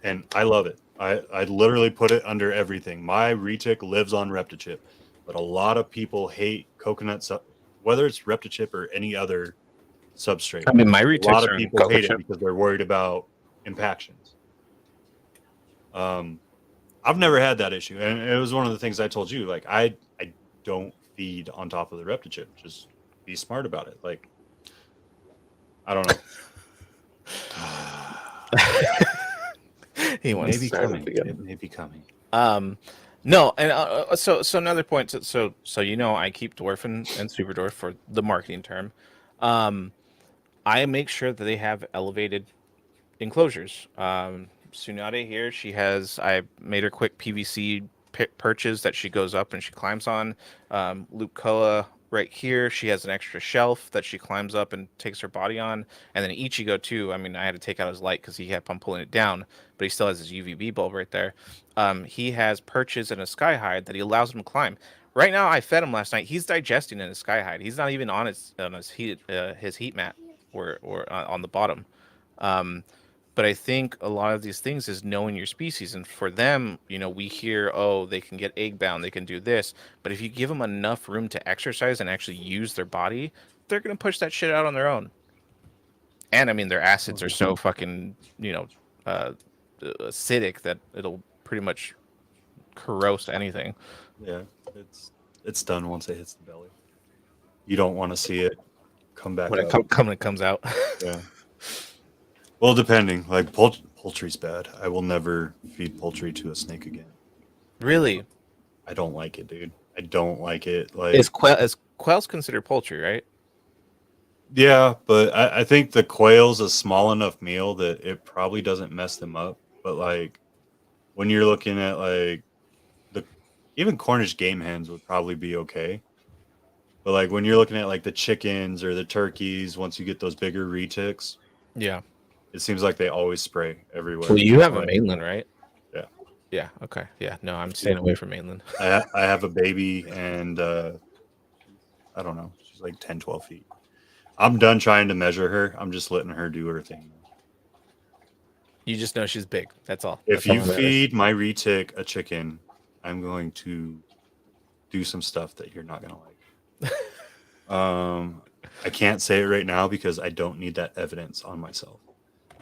and I love it. I literally put it under everything. My retic lives on Reptichip, but a lot of people hate coconut, whether it's Reptichip or any other substrate. I mean, my A lot retics of are people hate it because they're worried about impactions. I've never had that issue, and it was one of the things I told you. Like, I don't feed on top of the Reptichip. Just be smart about it. Like, I don't know. He wants Maybe to start coming. again. It may be coming. No, and so another point. So I keep dwarf and super dwarf for the marketing term. I make sure that they have elevated enclosures. Tsunade here, I made her quick PVC perches that she goes up and she climbs on. Luke Koa right here, she has an extra shelf that she climbs up and takes her body on. And then Ichigo too. I mean, I had to take out his light because he kept on pulling it down, but he still has his UVB bulb right there. He has perches and a sky hide that he allows him to climb. Right now, I fed him last night. He's digesting in his sky hide. He's not even on his heat mat or on the bottom. But I think a lot of these things is knowing your species. And for them, we hear, oh, they can get egg bound, they can do this. But if you give them enough room to exercise and actually use their body, they're going to push that shit out on their own. And I mean, their acids are so fucking, acidic that it'll pretty much corrode anything. Yeah, it's done once it hits the belly. You don't want to see it come back when it comes out. Yeah. Well, depending. Like poultry's bad. I will never feed poultry to a snake again. Really? I don't like it, dude. I don't like it. Like, is quail's considered poultry, right? Yeah, but I think the quail's a small enough meal that it probably doesn't mess them up. But like when you're looking at like even Cornish game hens would probably be okay. But like when you're looking at like the chickens or the turkeys, once you get those bigger retics, yeah, it seems like they always spray everywhere. Well, you have a mainland, right? Yeah. Yeah. Okay. Yeah. No, I'm staying away from mainland. I have a baby, and I don't know. She's like 10, 12 feet. I'm done trying to measure her. I'm just letting her do her thing. You just know she's big. That's all. If you feed my retic a chicken, I'm going to do some stuff that you're not going to like. I can't say it right now because I don't need that evidence on myself.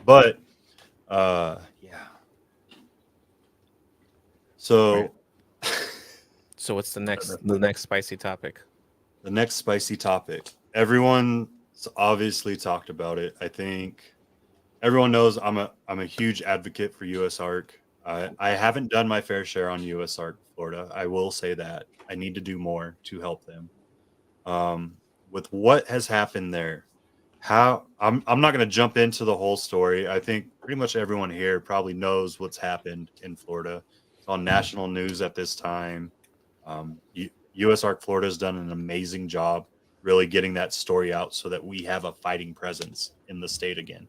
But yeah. So what's the next spicy topic? the next spicy topic. Everyone's obviously talked about it. I think everyone knows I'm a huge advocate for US ARC. I haven't done my fair share on US ARC Florida. I will say that I need to do more to help them. With what has happened there, how I'm not going to jump into the whole story. I think pretty much everyone here probably knows what's happened in Florida. It's on national news at this time. US ARC Florida has done an amazing job really getting that story out so that we have a fighting presence in the state again.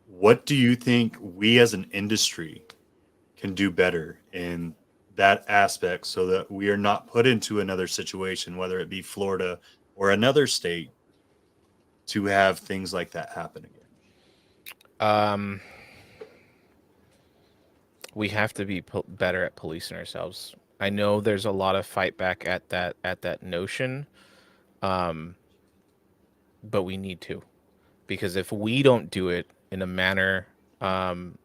What do you think we as an industry can do better in that aspect so that we are not put into another situation, whether it be Florida or another state, to have things like that happen again? We have to be better at policing ourselves. I know there's a lot of fight back at that notion, but we need to, because if we don't do it in a manner, we're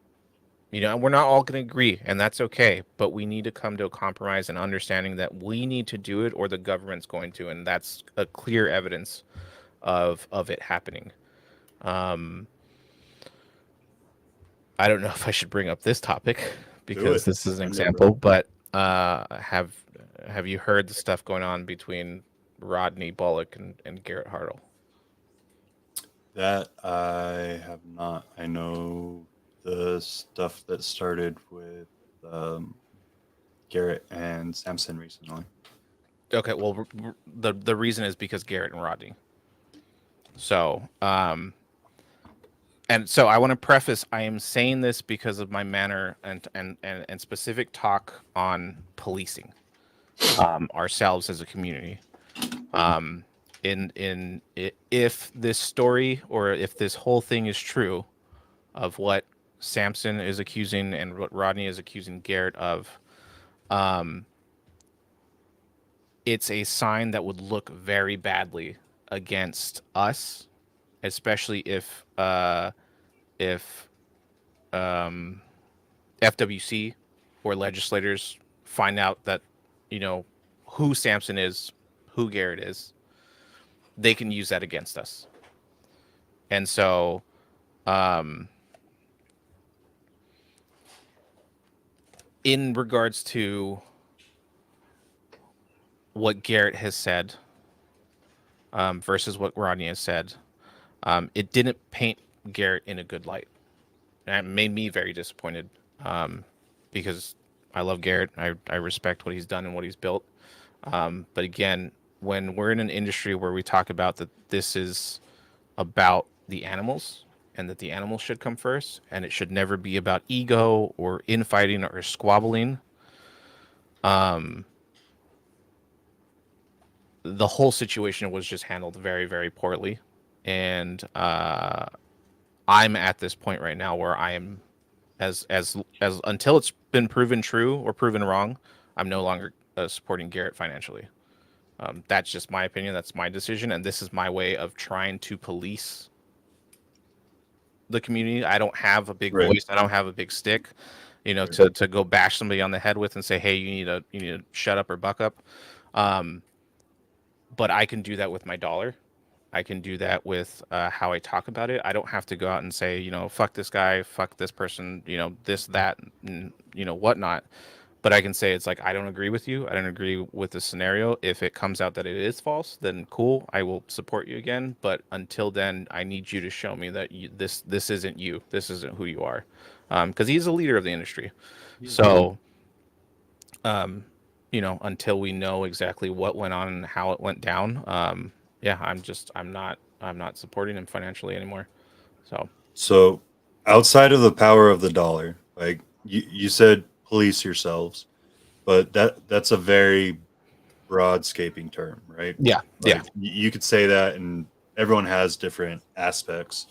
not all going to agree, and that's okay, but we need to come to a compromise and understanding that we need to do it or the government's going to, and that's a clear evidence of it happening. I don't know if I should bring up this topic because this is an example, but have you heard the stuff going on between Rodney Bullock and Garrett Hartle? That I have not. I know the stuff that started with Garrett and Samson recently. Okay, well, the reason is because Garrett and Rodney. So, and so I want to preface, I am saying this because of my manner and specific talk on policing ourselves as a community. If this story or if this whole thing is true of what Samson is accusing and what Rodney is accusing Garrett of, it's a sign that would look very badly against us, especially if FWC or legislators find out that, who Samson is, who Garrett is, they can use that against us. And so, in regards to what Garrett has said versus what Rodney has said, it didn't paint Garrett in a good light. And it made me very disappointed because I love Garrett. I respect what he's done and what he's built. But again, when we're in an industry where we talk about that this is about the animals and that the animals should come first and it should never be about ego or infighting or squabbling, the whole situation was just handled very, very poorly. And I'm at this point right now where I am as until it's been proven true or proven wrong, I'm no longer supporting Garrett financially. That's just my opinion. That's my decision. And this is my way of trying to police the community. I don't have a big voice. I don't have a big stick, to go bash somebody on the head with and say, hey, you need to shut up or buck up. But I can do that with my dollar. I can do that with how I talk about it. I don't have to go out and say, fuck this guy, fuck this person, this, that, and, whatnot. But I can say it's like, I don't agree with you. I don't agree with the scenario. If it comes out that it is false, then cool. I will support you again. But until then, I need you to show me that this isn't you. This isn't who you are. Because he's a leader of the industry. So, until we know exactly what went on and how it went down, I'm not supporting him financially anymore. So outside of the power of the dollar, like you said, police yourselves, but that's a very broad scaping term, right? Yeah. Like, you could say that, and everyone has different aspects.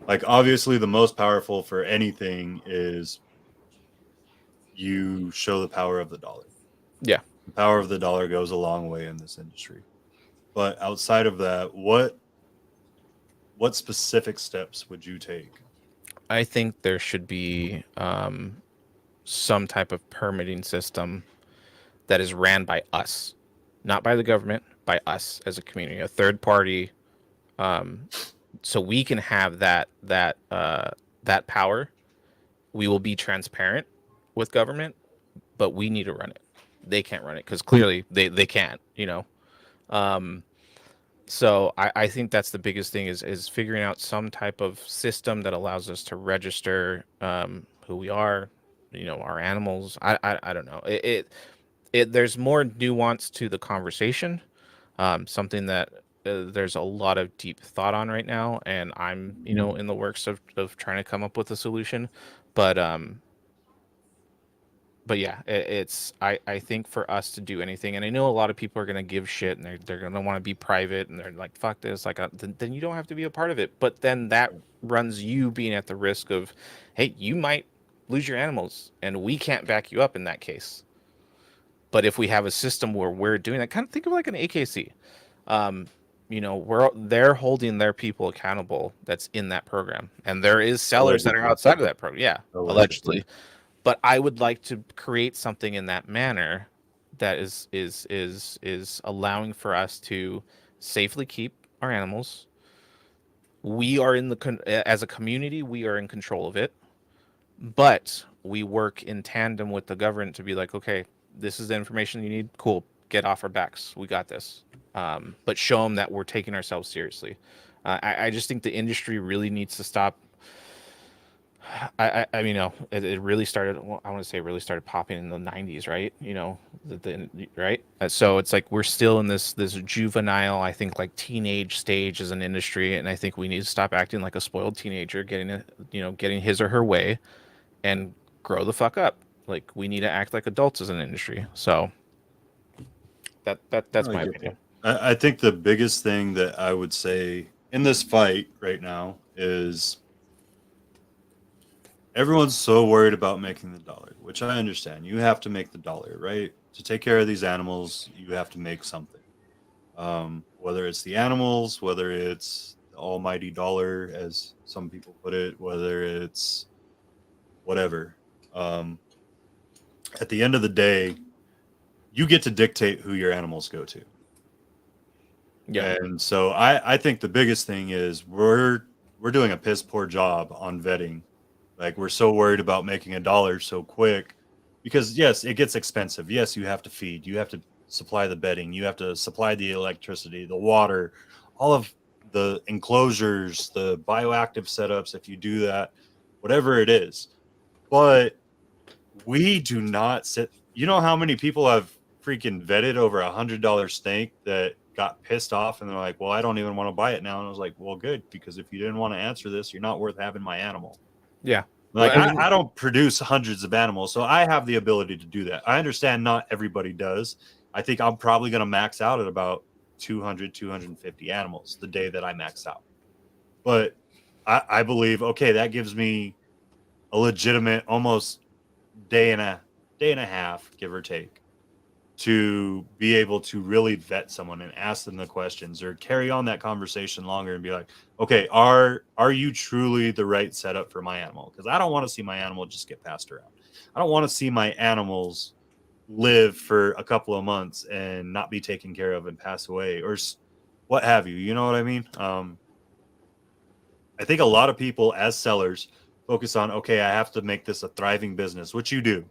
Like, obviously the most powerful for anything is you show the power of the dollar. Yeah. The power of the dollar goes a long way in this industry. But outside of that, what specific steps would you take? I think there should be some type of permitting system that is ran by us, not by the government, by us as a community, a third party, so we can have that power. We will be transparent with government, but we need to run it. They can't run it because clearly they can't. So I think that's the biggest thing is figuring out some type of system that allows us to register who we are, our animals. I don't know. There's more nuance to the conversation. Something that there's a lot of deep thought on right now, and I'm in the works of trying to come up with a solution. But yeah, I think for us to do anything, and I know a lot of people are gonna give shit, and they're gonna want to be private, and they're like, fuck this, like then you don't have to be a part of it. But then that runs you being at the risk of, hey, you might lose your animals, and we can't back you up in that case. But if we have a system where we're doing that, kind of think of like an AKC. They're holding their people accountable that's in that program, and there is sellers that are outside of that program. Yeah, allegedly. But I would like to create something in that manner that is allowing for us to safely keep our animals. We are as a community, we are in control of it, but we work in tandem with the government to be like, okay, this is the information you need. Cool, get off our backs. We got this. But show them that we're taking ourselves seriously. I just think the industry really needs to stop. I mean, it really started. Well, I want to say it really started popping in the '90s, right? Right. So it's like we're still in this juvenile, I think, like teenage stage as an industry, and I think we need to stop acting like a spoiled teenager, getting his or her way, and grow the fuck up. Like we need to act like adults as an industry. So that's my opinion. I think the biggest thing that I would say in this fight right now is everyone's so worried about making the dollar, which I understand. You have to make the dollar, right? To take care of these animals, you have to make something. Whether it's the animals, whether it's the almighty dollar, as some people put it, whether it's whatever. At the end of the day, you get to dictate who your animals go to. Yeah. And so I think the biggest thing is we're doing a piss poor job on vetting. Like we're so worried about making a dollar so quick because yes, it gets expensive. Yes, you have to feed, you have to supply the bedding, you have to supply the electricity, the water, all of the enclosures, the bioactive setups if you do that, whatever it is. But we do not sit. You know how many people have freaking vetted over $100 steak that got pissed off and they're like, well, I don't even want to buy it now. And I was like, well, good, because if you didn't want to answer this, you're not worth having my animal. Yeah. Like I don't produce hundreds of animals, so I have the ability to do that. I understand not everybody does. I think I'm probably going to max out at about 200, 250 animals the day that I max out. But I believe, okay, that gives me a legitimate almost day and a half, give or take, to be able to really vet someone and ask them the questions or carry on that conversation longer and be like, okay, are you truly the right setup for my animal? Because I don't want to see my animal just get passed around. I don't want to see my animals live for a couple of months and not be taken care of and pass away or what have you. You know what I mean? I think a lot of people as sellers focus on, okay, I have to make this a thriving business, which you do.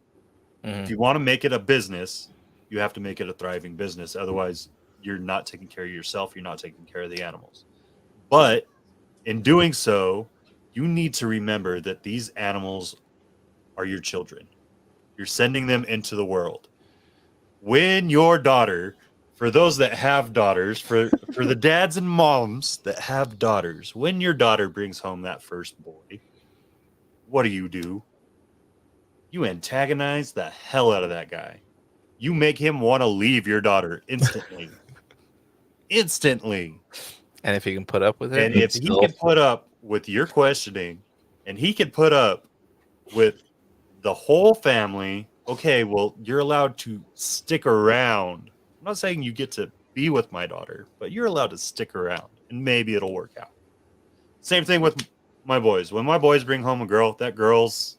If you want to make it a business, you have to make it a thriving business. Otherwise, you're not taking care of yourself. You're not taking care of the animals. But in doing so, you need to remember that these animals are your children. You're sending them into the world. When your daughter, for those that have daughters, for the dads and moms that have daughters, when your daughter brings home that first boy, what do? You antagonize the hell out of that guy. You make him want to leave your daughter instantly. Instantly. And if he can put up with it. And if he can put up with your questioning and he can put up with the whole family, okay, well, you're allowed to stick around. I'm not saying you get to be with my daughter, but you're allowed to stick around and maybe it'll work out. Same thing with my boys. When my boys bring home a girl, that girl's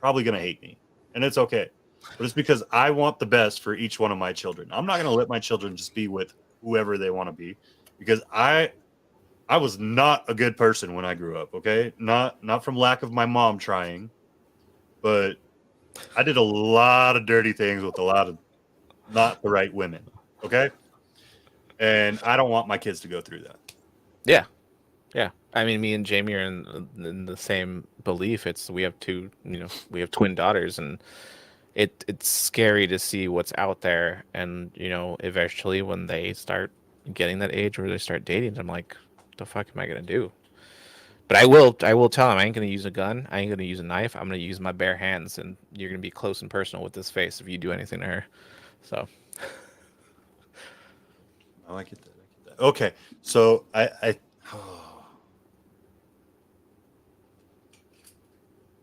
probably going to hate me. And it's okay. but it's because I want the best for each one of my children. I'm not going to let my children just be with whoever they want to be, because I was not a good person when I grew up. Okay, not from lack of my mom trying, but I did a lot of dirty things with a lot of not the right women. Okay, and I don't want my kids to go through that. Yeah. Yeah, I mean, me and Jamie are in the same belief. We have we have twin daughters, and it's scary to see what's out there. And eventually, when they start getting that age where they start dating, I'm like, the fuck am I gonna do? But I will tell them I ain't gonna use a gun. I ain't gonna use a knife. I'm gonna use my bare hands, and you're gonna be close and personal with this face if you do anything to her. So. Oh, I get that. Okay, so I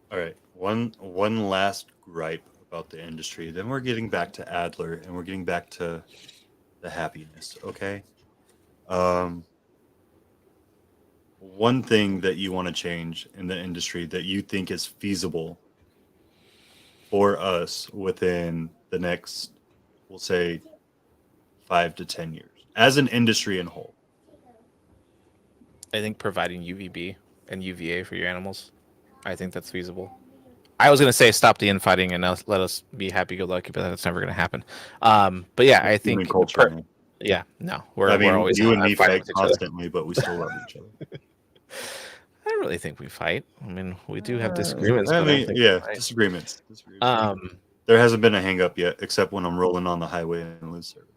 all right. One last gripe about the industry. Then we're getting back to Adler, and we're getting back to the happiness. Okay. One thing that you want to change in the industry that you think is feasible for us within the next, we'll say, 5 to 10 years, as an industry in whole. I think providing UVB and UVA for your animals, I think that's feasible. I was going to say stop the infighting and let us be happy-go-lucky, but that's never going to happen. But yeah, I think Human culture, man. yeah, no, I mean, we're always you and me fighting fight constantly, but we still love each other. I don't really think we fight. I mean, we do have disagreements. I but mean, I think yeah, disagreements. There hasn't been a hang up yet, except when I'm rolling on the highway and lose service.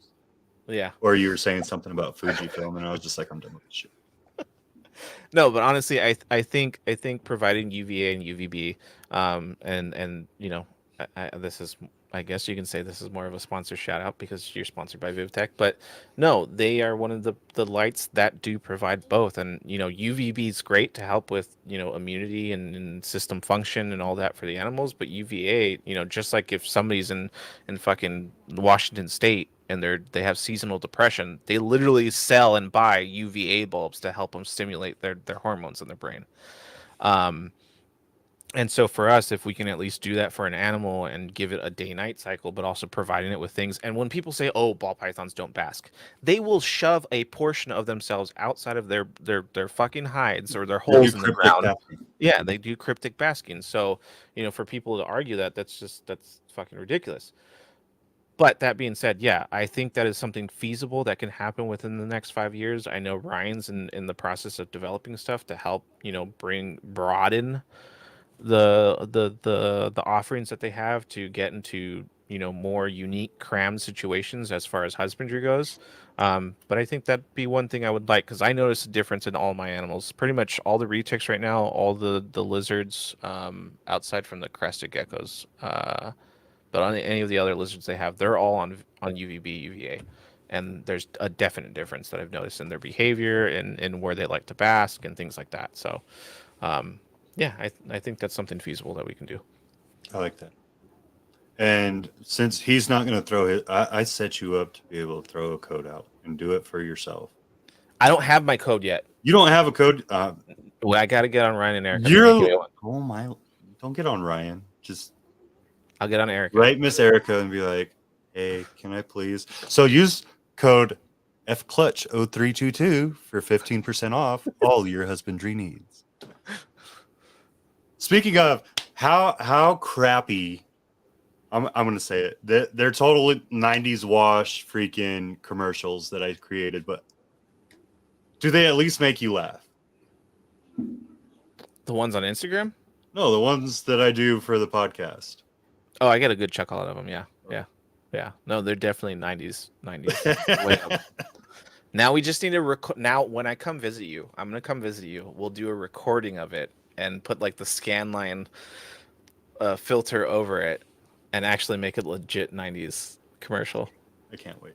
Yeah. Or you were saying something about Fuji film, and I was just like, I'm done with this shit. No, but honestly, I think providing UVA and UVB, and this is, I guess you can say this is more of a sponsor shout out because you're sponsored by VivTech, but no, they are one of the lights that do provide both. And UVB is great to help with immunity and system function and all that for the animals, but UVA, just like if somebody's in fucking Washington State and they have seasonal depression, they literally sell and buy UVA bulbs to help them stimulate their hormones in their brain. And so for us, if we can at least do that for an animal and give it a day-night cycle, but also providing it with things. And when people say, "Oh, ball pythons don't bask," they will shove a portion of themselves outside of their fucking hides or their holes in the ground. Basking. Yeah, they do cryptic basking. So for people to argue that's fucking ridiculous. But that being said, yeah, I think that is something feasible that can happen within the next 5 years. I know Ryan's in the process of developing stuff to help broaden the offerings that they have to get into more unique cram situations as far as husbandry goes. But I think that'd be one thing I would like, because I notice a difference in all my animals. Pretty much all the retics right now, all the lizards, outside from the crested geckos, but on any of the other lizards they have, they're all on UVB, UVA. And there's a definite difference that I've noticed in their behavior and where they like to bask and things like that. So, yeah, I think that's something feasible that we can do. I like that. And since he's not going to throw it, I set you up to be able to throw a code out and do it for yourself. I don't have my code yet. You don't have a code? Well, I got to get on Ryan and Eric. Oh my! Don't get on Ryan. Just I'll get on Eric. Write Miss Erica and be like, "Hey, can I please?" So use code FCLUTCH0322 for 15% off all your husbandry needs. Speaking of how crappy, I'm going to say it. They're total 90s wash freaking commercials that I created, but do they at least make you laugh? The ones on Instagram? No, the ones that I do for the podcast. Oh, I get a good chuckle out of them. Yeah. No, they're definitely 90s. Now we just need to record. Now, when I come visit you, I'm going to come visit you. We'll do a recording of it and put like the scanline filter over it and actually make it legit 90s commercial. I can't wait.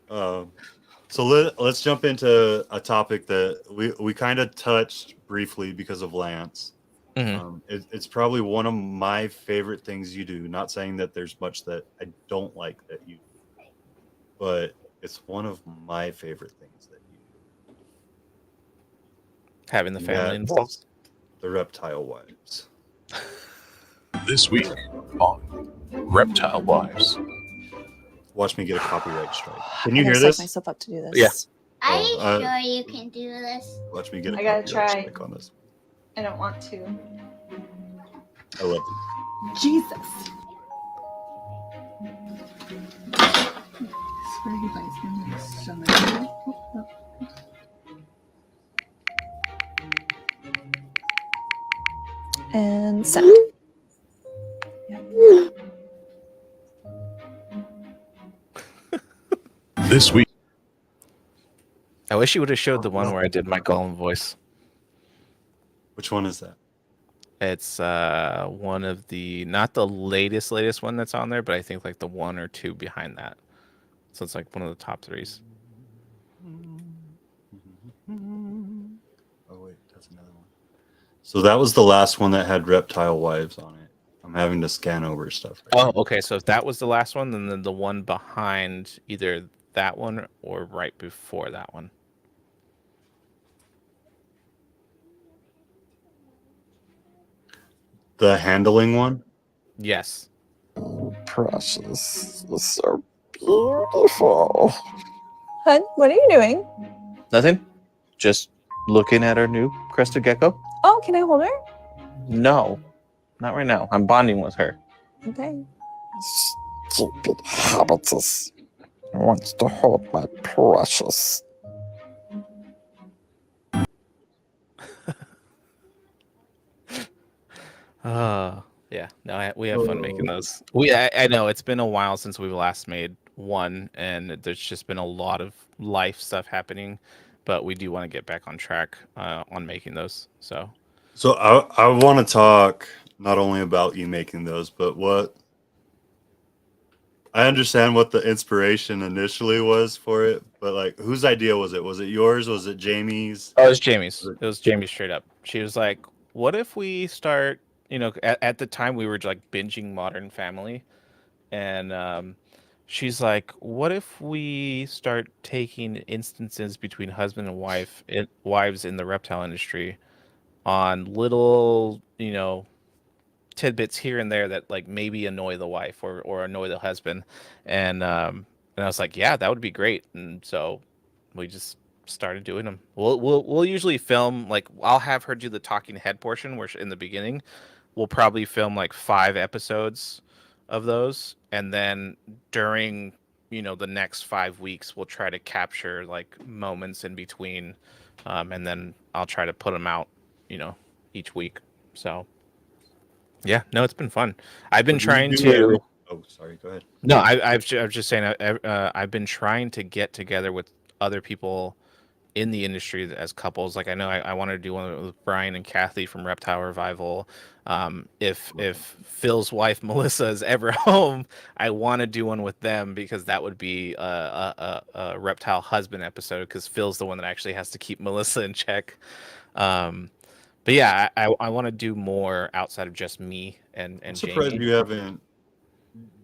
So let's jump into a topic that we kind of touched briefly because of Lance. Mm-hmm. It's probably one of my favorite things you do. Not saying that there's much that I don't like that you do, but it's one of my favorite things that you do. Having the family involved. The reptile wives. This This week on Reptile Wives. Watch me get a copyright strike. Can I you gotta hear psych this? myself up to do this. Yeah. Are you Oh, sure you can do this? Watch me get a I gotta copyright try. strike on this. I don't want to. I love it. Jesus. And send. This week, I wish you would have showed the one where I did my Gollum voice. Which one is that? It's one of the, not the latest one that's on there, but I think like the one or two behind that. So it's like one of the top threes. Oh wait, that's another one. So that was the last one that had Reptile Wives on it. I'm having to scan over stuff. Oh, okay. So if that was the last one, then the one behind either that one or right before that one. The handling one? Yes. Precious. It's so beautiful. Hun, what are you doing? Nothing. Just looking at our new crested gecko. Oh, can I hold her? No, not right now. I'm bonding with her. Okay. Stupid habitus. Wants to hold my precious. Yeah. No, we have fun making those. I know it's been a while since we've last made one, and there's just been a lot of life stuff happening, but we do want to get back on track on making those. So I want to talk not only about you making those, but what I understand what the inspiration initially was for it, but like whose idea was it? Was it yours? Was it Jamie's? oh, it was Jamie's. It was Jamie straight up. She was like, "What if we start?" You know, at the time we were like binging Modern Family, and she's like, "What if we start taking instances between husband and wives in the reptile industry on little, tidbits here and there that like maybe annoy the wife or annoy the husband?" And I was like, "Yeah, that would be great." And so we just started doing them. We'll usually film, like, I'll have her do the talking head portion where in the beginning we'll probably film like 5 episodes of those, and then during the next 5 weeks we'll try to capture like moments in between, and then I'll try to put them out each week. So yeah, no, it's been fun. I've been trying to Oh, sorry, go ahead. no, I was just saying, I've been trying to get together with other people in the industry as couples. Like I know I wanted to do one with Brian and Kathy from Reptile Revival. If Phil's wife Melissa is ever home, I want to do one with them, because that would be a reptile husband episode, because Phil's the one that actually has to keep Melissa in check. But yeah, I want to do more outside of just me and I'm surprised Jamie. you haven't.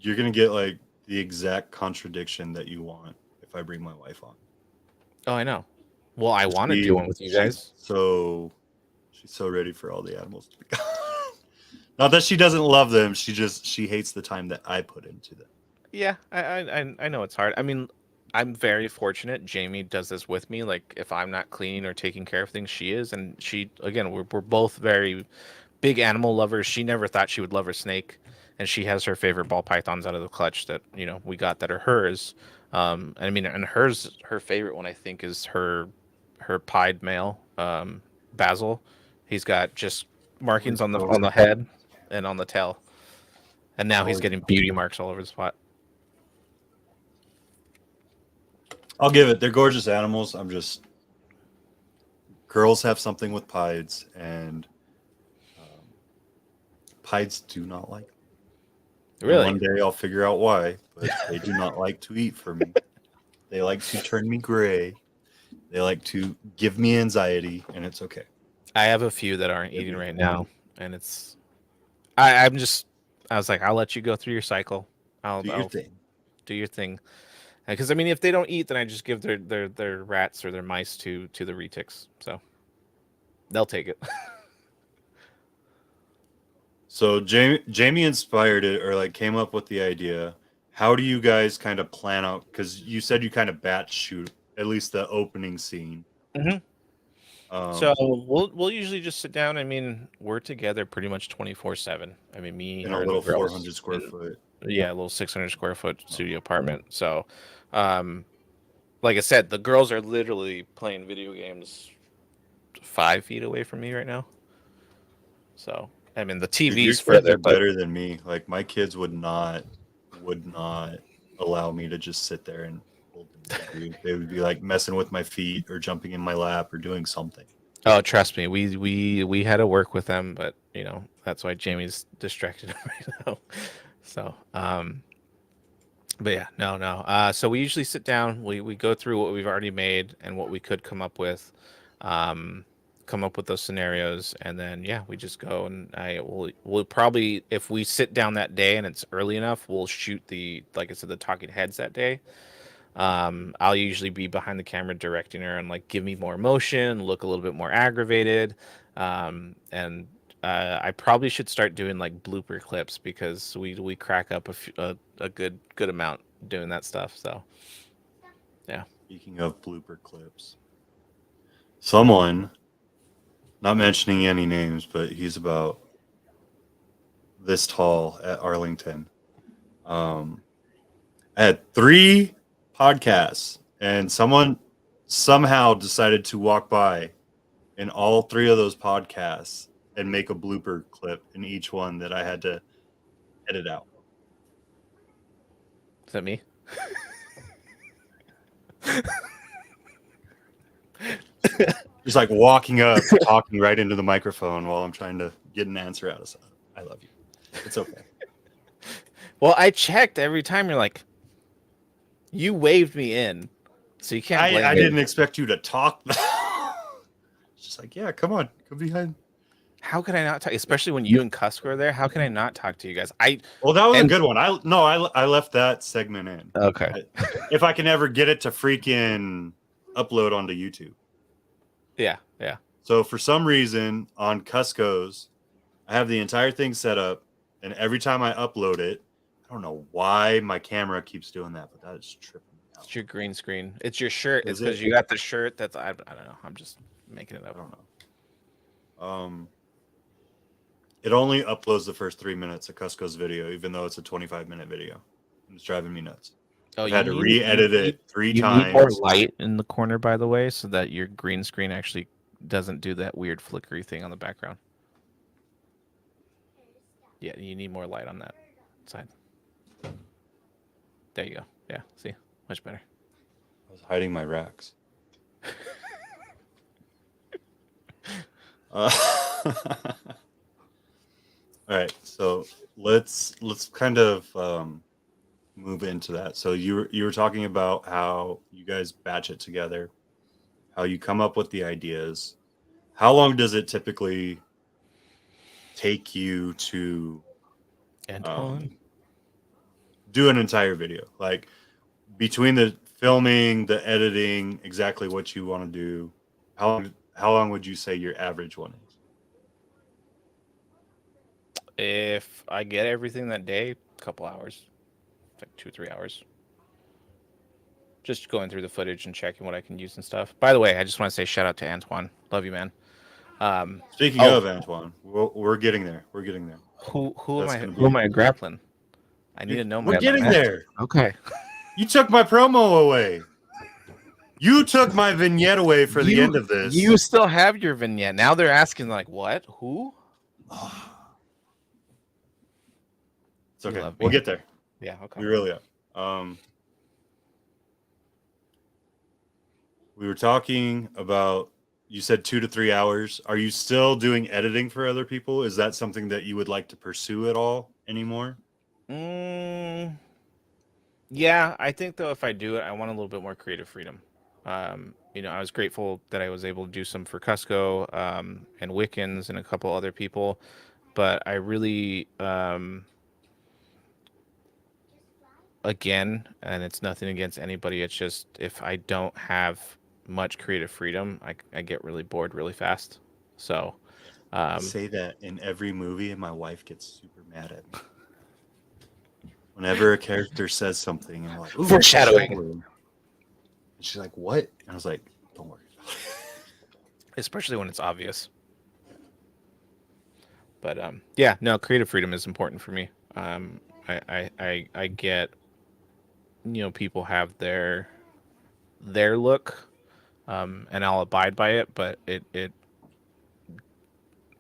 You're gonna get like the exact contradiction that you want if I bring my wife on. Oh, I know. Well, I want to do one with you guys. She's so ready for all the animals to be gone. Not that she doesn't love them, she hates the time that I put into them. Yeah, I know it's hard. I mean, I'm very fortunate. Jamie does this with me. Like if I'm not cleaning or taking care of things, she is, and she, again, we're both very big animal lovers. She never thought she would love her snake, and she has her favorite ball pythons out of the clutch that we got that are hers. I mean, and her favorite one, I think, is her pied male, Basil. He's got just markings on the head and on the tail, and now he's getting beauty marks all over the spot. I'll give it. They're gorgeous animals. Girls have something with pieds, and pieds do not like them. Really? And one day I'll figure out why, but they do not like to eat for me. They like to turn me gray. They like to give me anxiety, and it's okay. I have a few that aren't eating right now, and it's. I was like, I'll let you go through your cycle. I'll Do your thing. Do your thing. Because I mean, if they don't eat, then I just give their rats or their mice to the retics, so they'll take it. So Jamie inspired it, or like came up with the idea. How do you guys kind of plan out? Because you said you kind of batch shoot at least the opening scene. Mhm. Um, So we'll usually just sit down. I mean, we're together pretty much 24/7. I mean, me, in her, a and the little girls. 400 square And- foot. Yeah, a little 600 square foot studio apartment. So, um, like I said, the girls are literally playing video games 5 feet away from me right now. So, I mean, the Dude, your TV's kids further, are but better than me. Like my kids would not allow me to just sit there and hold them. They would be like messing with my feet or jumping in my lap or doing something. oh, trust me, we had to work with them, but you know that's why Jamie's distracted right now. So, but yeah, no. So we usually sit down, we go through what we've already made and what we could come up with those scenarios, and then yeah, we just go and we'll probably, if we sit down that day and it's early enough, we'll shoot like I said, the talking heads that day. I'll usually be behind the camera directing her and like give me more emotion, look a little bit more aggravated, and I probably should start doing like blooper clips because we crack up a good amount doing that stuff. So yeah. Speaking of blooper clips, someone, not mentioning any names, but he's about this tall at Arlington. I had 3 podcasts, and someone somehow decided to walk by in all 3 of those podcasts and make a blooper clip in each one that I had to edit out. Is that me? Just like walking up, talking right into the microphone while I'm trying to get an answer out of something. I love you. It's okay. Well, I checked every time. You're like, you waved me in, so you can't blame I me. didn't expect you to talk. It's just like, yeah, come on, come behind. How could I not talk? Especially when you and Cusk were there. How can I not talk to you guys? Well, that was a And- good one. I left that segment in. Okay. If I can ever get it to freaking upload onto YouTube. Yeah. So for some reason on Cusco's, I have the entire thing set up, and every time I upload it, I don't know why my camera keeps doing that, but that is tripping me out. It's your green screen. It's your shirt. Is It's because it? you got the shirt. That's I don't know. I'm just making it I up. don't know. It only uploads the first 3 minutes of Cusco's video, even though it's a 25-minute video. It's driving me nuts. Oh, I've had to re-edit it 3 times. Need more light in the corner, by the way, so that your green screen actually doesn't do that weird flickery thing on the background. Yeah, you need more light on that side. There you go. Yeah, see, much better. I was hiding my racks. All right, so let's kind of move into that. So you were talking about how you guys batch it together, how you come up with the ideas. How long does it typically take you to do an entire video? Like between the filming, the editing, exactly what you want to do. How long would you say your average one is? If I get everything that day, a couple hours, like 2 or 3 hours. Just going through the footage and checking what I can use and stuff. By the way, I just want to say shout out to Antoine. Love you, man. Speaking of Antoine, we're getting there. We're getting there. Who am I grappling? I need to know more. We're getting there. Okay. You took my promo away. You took my vignette away for the end of this. You still have your vignette. Now they're asking like, what? Who? It's okay. love We'll me. get there. Yeah, okay. We really are. We were talking about, you said 2 to 3 hours. Are you still doing editing for other people? Is that something that you would like to pursue at all anymore? Yeah, I think though if I do it, I want a little bit more creative freedom. You know, I was grateful that I was able to do some for Cusco, and Wiccans and a couple other people, but I really, again, and it's nothing against anybody, it's just if I don't have much creative freedom, I get really bored really fast. So I say that in every movie, and my wife gets super mad at me. Whenever a character says something, and I'm like, "Ooh, Foreshadowing." And she's like, "What?" And I was like, "Don't worry." Especially when it's obvious. But yeah, no, creative freedom is important for me. I get, people have their look, and I'll abide by it, but it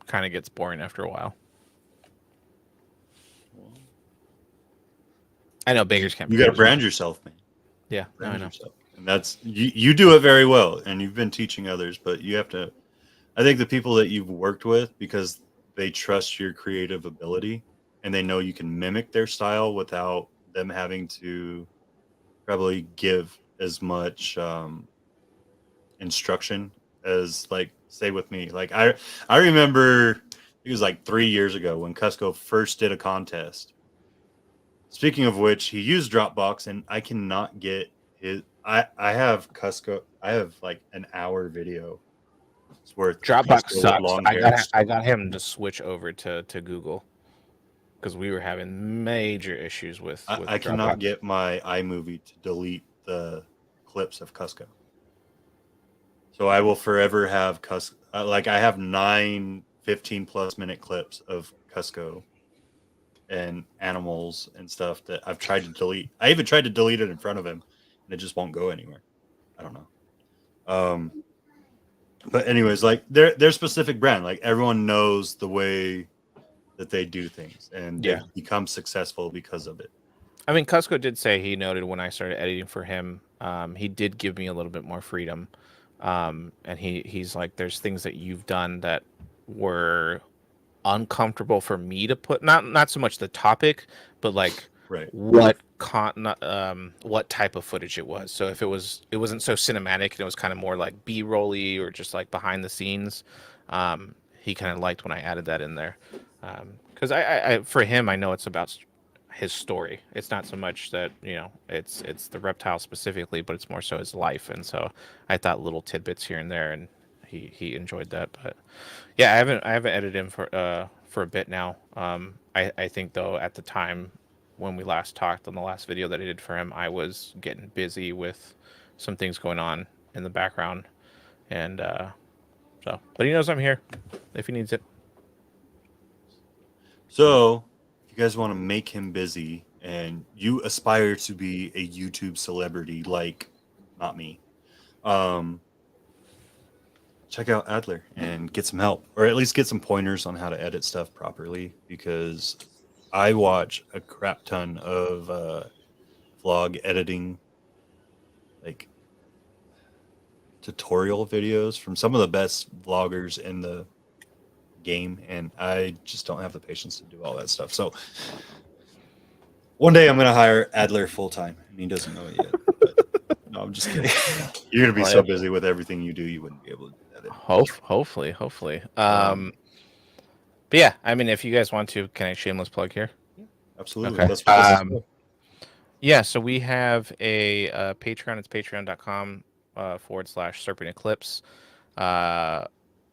kind of gets boring after a while. I know beggars can't. You got to brand yourself, man. Yeah, no, I Brand know. yourself, and that's you do it very well, and you've been teaching others, but you have to. I think the people that you've worked with, because they trust your creative ability and they know you can mimic their style without them having to probably give as much instruction as, like, say with me. Like I remember it was like 3 years ago when Cusco first did a contest. Speaking of which, he used Dropbox, and I cannot get his. I have Cusco. I have like an hour video worth. Dropbox Cusco with sucks. long hair. I got him to switch over to Google because we were having major issues with I Dropbox. cannot get my iMovie to delete the clips of Cusco. So I will forever have Cusco. Like, I have 9 15+ minute clips of Cusco and animals and stuff that I've tried to delete. I even tried to delete it in front of him, and it just won't go anywhere. I don't know. But anyways, like, their specific brand, like, everyone knows the way that they do things, and Yeah. they've become successful because of it. I mean, Cusco did say he noted when I started editing for him, he did give me a little bit more freedom. And he's like, there's things that you've done that were uncomfortable for me to put, not so much the topic, but like Right. what type of footage it was. So if it wasn't so cinematic and it was kind of more like B-rolly or just like behind the scenes, he kind of liked when I added that in there. Because I for him, I know it's about his story. It's not so much that it's the reptile specifically, but it's more so his life. And so I thought little tidbits here and there, and he enjoyed that. But yeah, I haven't edited him for a bit now. I think though at the time when we last talked on the last video that I did for him, I was getting busy with some things going on in the background, and but he knows I'm here if he needs it. So, if you guys want to make him busy and you aspire to be a YouTube celebrity, like, not me, check out Adler and get some help, or at least get some pointers on how to edit stuff properly, because I watch a crap ton of vlog editing, like, tutorial videos from some of the best vloggers in the game, and I just don't have the patience to do all that stuff. So one day I'm going to hire Adler full time, and he doesn't know it yet. But, no, I'm just kidding. You're going to be so busy with everything you do, you wouldn't be able to do that. Hopefully. But yeah, I mean, if you guys want to, can I shameless plug here? Absolutely. Okay. That's what this is for. Yeah, so we have a Patreon. It's patreon.com /Serpent Eclipse.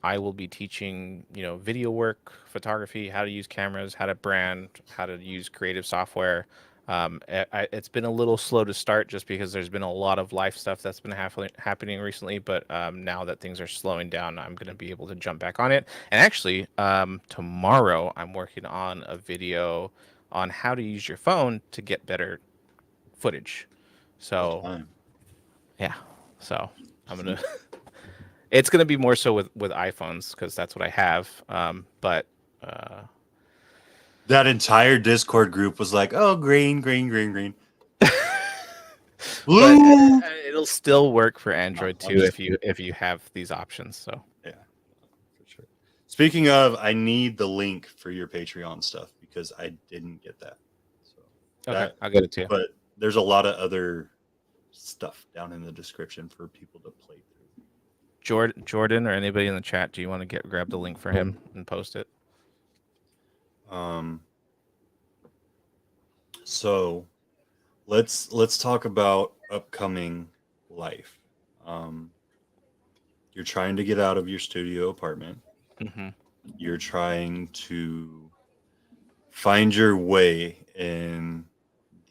I will be teaching, video work, photography, how to use cameras, how to brand, how to use creative software. It's been a little slow to start just because there's been a lot of life stuff that's been happening recently. But now that things are slowing down, I'm going to be able to jump back on it. And actually, tomorrow I'm working on a video on how to use your phone to get better footage. So yeah, so I'm gonna it's gonna be more so with iPhones because that's what I have. But that entire Discord group was like, "Oh, green, blue." But it'll still work for Android I'm too just if you have these options. So yeah, for sure. Speaking of, I need the link for your Patreon stuff because I didn't get that. So okay, I'll get it to you. But there's a lot of other stuff down in the description for people to play through. Jordan or anybody in the chat, do you want to grab the link for him and post it? So let's talk about upcoming life. You're trying to get out of your studio apartment. Mm-hmm. you're trying to find your way in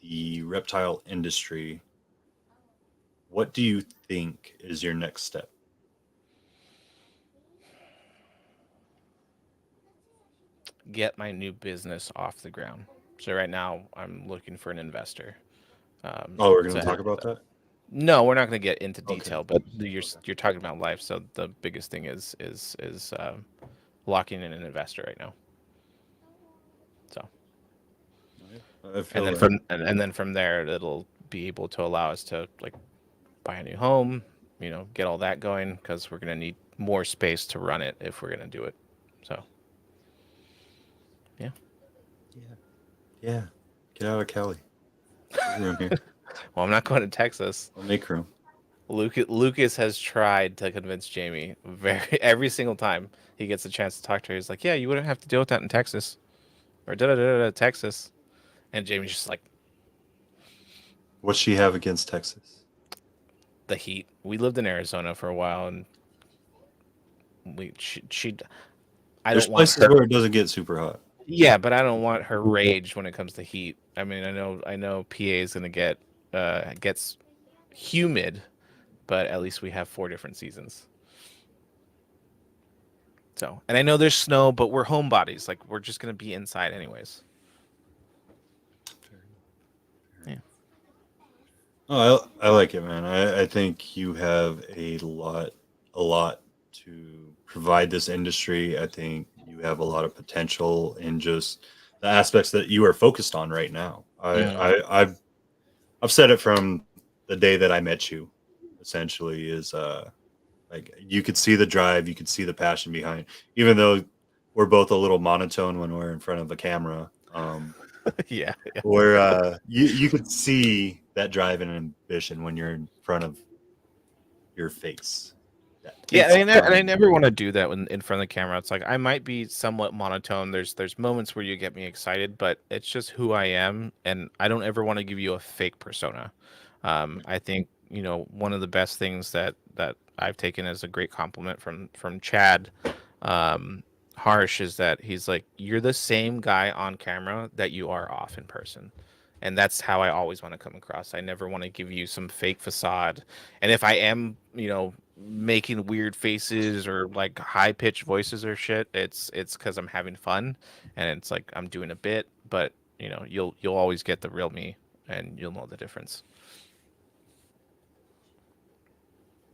the reptile industry, what do you think is your next step? Get my new business off the ground. So right now I'm looking for an investor. Oh, we're going to to talk have about the- that? No, we're not going to get into Okay. detail, but you're Okay. you're talking about life. So the biggest thing is locking in an investor right now. So I feel and then that. and then from there it'll be able to allow us to like buy a new home, get all that going because we're going to need more space to run it if we're going to do it. So Yeah. Get out of Cali. There's room here. well, I'm not going to Texas. I'll make room. Lucas has tried to convince Jamie every single time he gets a chance to talk to her. He's like, "Yeah, you wouldn't have to deal with that in Texas, or Texas," and Jamie's just like, What's she have against Texas? "The heat. We lived in Arizona for a while, and she I There's don't want places her. where it doesn't get super hot. Yeah, but I don't want her rage when it comes to heat. I mean, I know PA is gonna get gets humid, but at least we have 4 different seasons." So, and I know there's snow, but we're homebodies. Like we're just gonna be inside anyways. Yeah. Oh, I like it, man. I think you have a lot to provide this industry. I think you have a lot of potential in just the aspects that you are focused on right now. I've said it from the day that I met you. Essentially, is like you could see the drive, you could see the passion behind. Even though we're both a little monotone when we're in front of a camera. Yeah. Where you could see that drive and ambition when you're in front of your face. Yeah, Takes and I time. never want to do that when in front of the camera. It's like I might be somewhat monotone. There's moments where you get me excited, but it's just who I am, and I don't ever want to give you a fake persona. I think one of the best things that I've taken as a great compliment from Chad Harsh is that he's like, you're the same guy on camera that you are off in person. And that's how I always want to come across. I never want to give you some fake facade. And if I am, making weird faces or like high pitched voices or shit, it's because I'm having fun and it's like I'm doing a bit, but you'll always get the real me and you'll know the difference.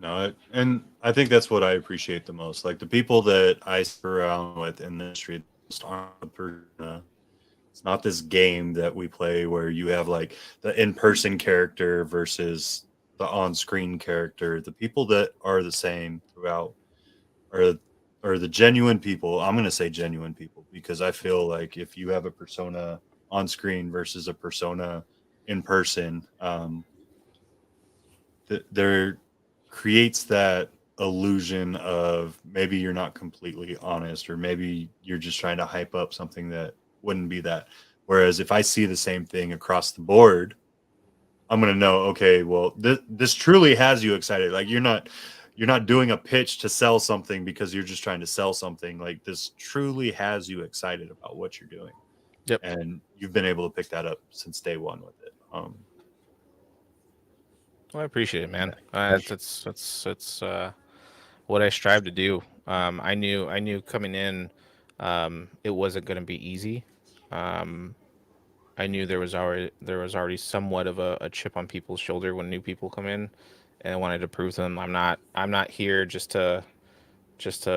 No, and I think that's what I appreciate the most. Like the people that I surround with in the industry just aren't the persona. It's not this game that we play where you have like the in-person character versus the on-screen character. The people that are the same throughout are the genuine people. I'm going to say genuine people because I feel like if you have a persona on screen versus a persona in person, there creates that illusion of maybe you're not completely honest or maybe you're just trying to hype up something that wouldn't be that. Whereas if I see the same thing across the board, I'm going to know, okay, well, this truly has you excited. Like you're not doing a pitch to sell something because you're just trying to sell something. Like this truly has you excited about what you're doing. Yep. And you've been able to pick that up since day one with it. Well, I appreciate it, man. It's what I strive to do. I knew coming in, it wasn't going to be easy. I knew there was already somewhat of a chip on people's shoulder when new people come in, and I wanted to prove to them I'm not here just to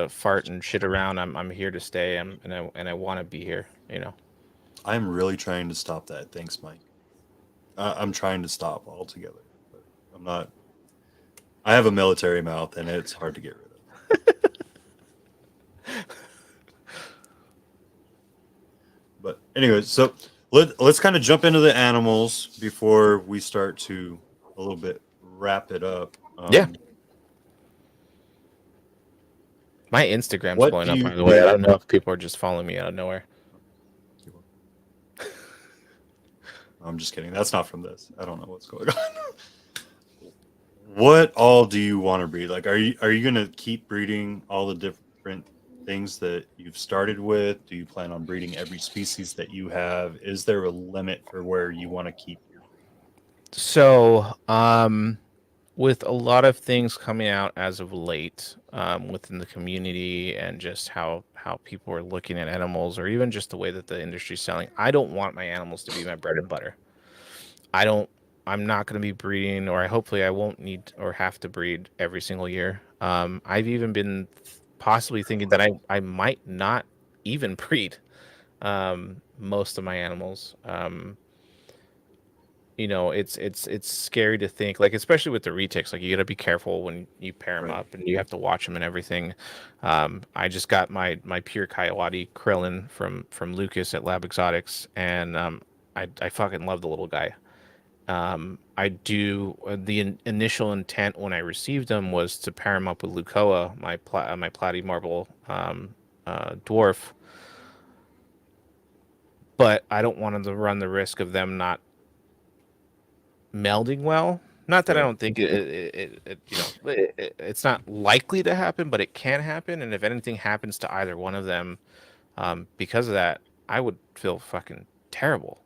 fart and shit around. I'm here to stay. And I want to be here. I'm really trying to stop that. Thanks, Mike. I'm trying to stop altogether. But I'm not. I have a military mouth, and it's hard to get rid of. But anyways, so let's kind of jump into the animals before we start to a little bit wrap it up. Yeah. My Instagram's What blowing do up, you by the way. I think- don't know if people are just following me out of nowhere. I'm just kidding. That's not from this. I don't know what's going on. What all do you want to breed? Like, are you gonna keep breeding all the different things that you've started with? Do you plan on breeding every species that you have? Is there a limit for where you want to keep your breed? So, with a lot of things coming out as of late, within the community and just how people are looking at animals, or even just the way that the industry's selling, I don't want my animals to be my bread and butter. I'm not going to be breeding, or hopefully I won't need or have to breed every single year. I've even been possibly thinking that I might not even breed most of my animals. It's scary to think, like, especially with the retics, like, you got to be careful when you pair them Right. up, and you have to watch them and everything. I just got my pure Coyote Krillin from Lucas at Lab Exotics, and I fucking love the little guy. The initial intent when I received him was to pair him up with Lucoa, my platy marble dwarf, but I don't want him to run the risk of them not melding well. Not that I Right. don't think it's not likely to happen, but it can happen. And if anything happens to either one of them, because of that, I would feel fucking terrible.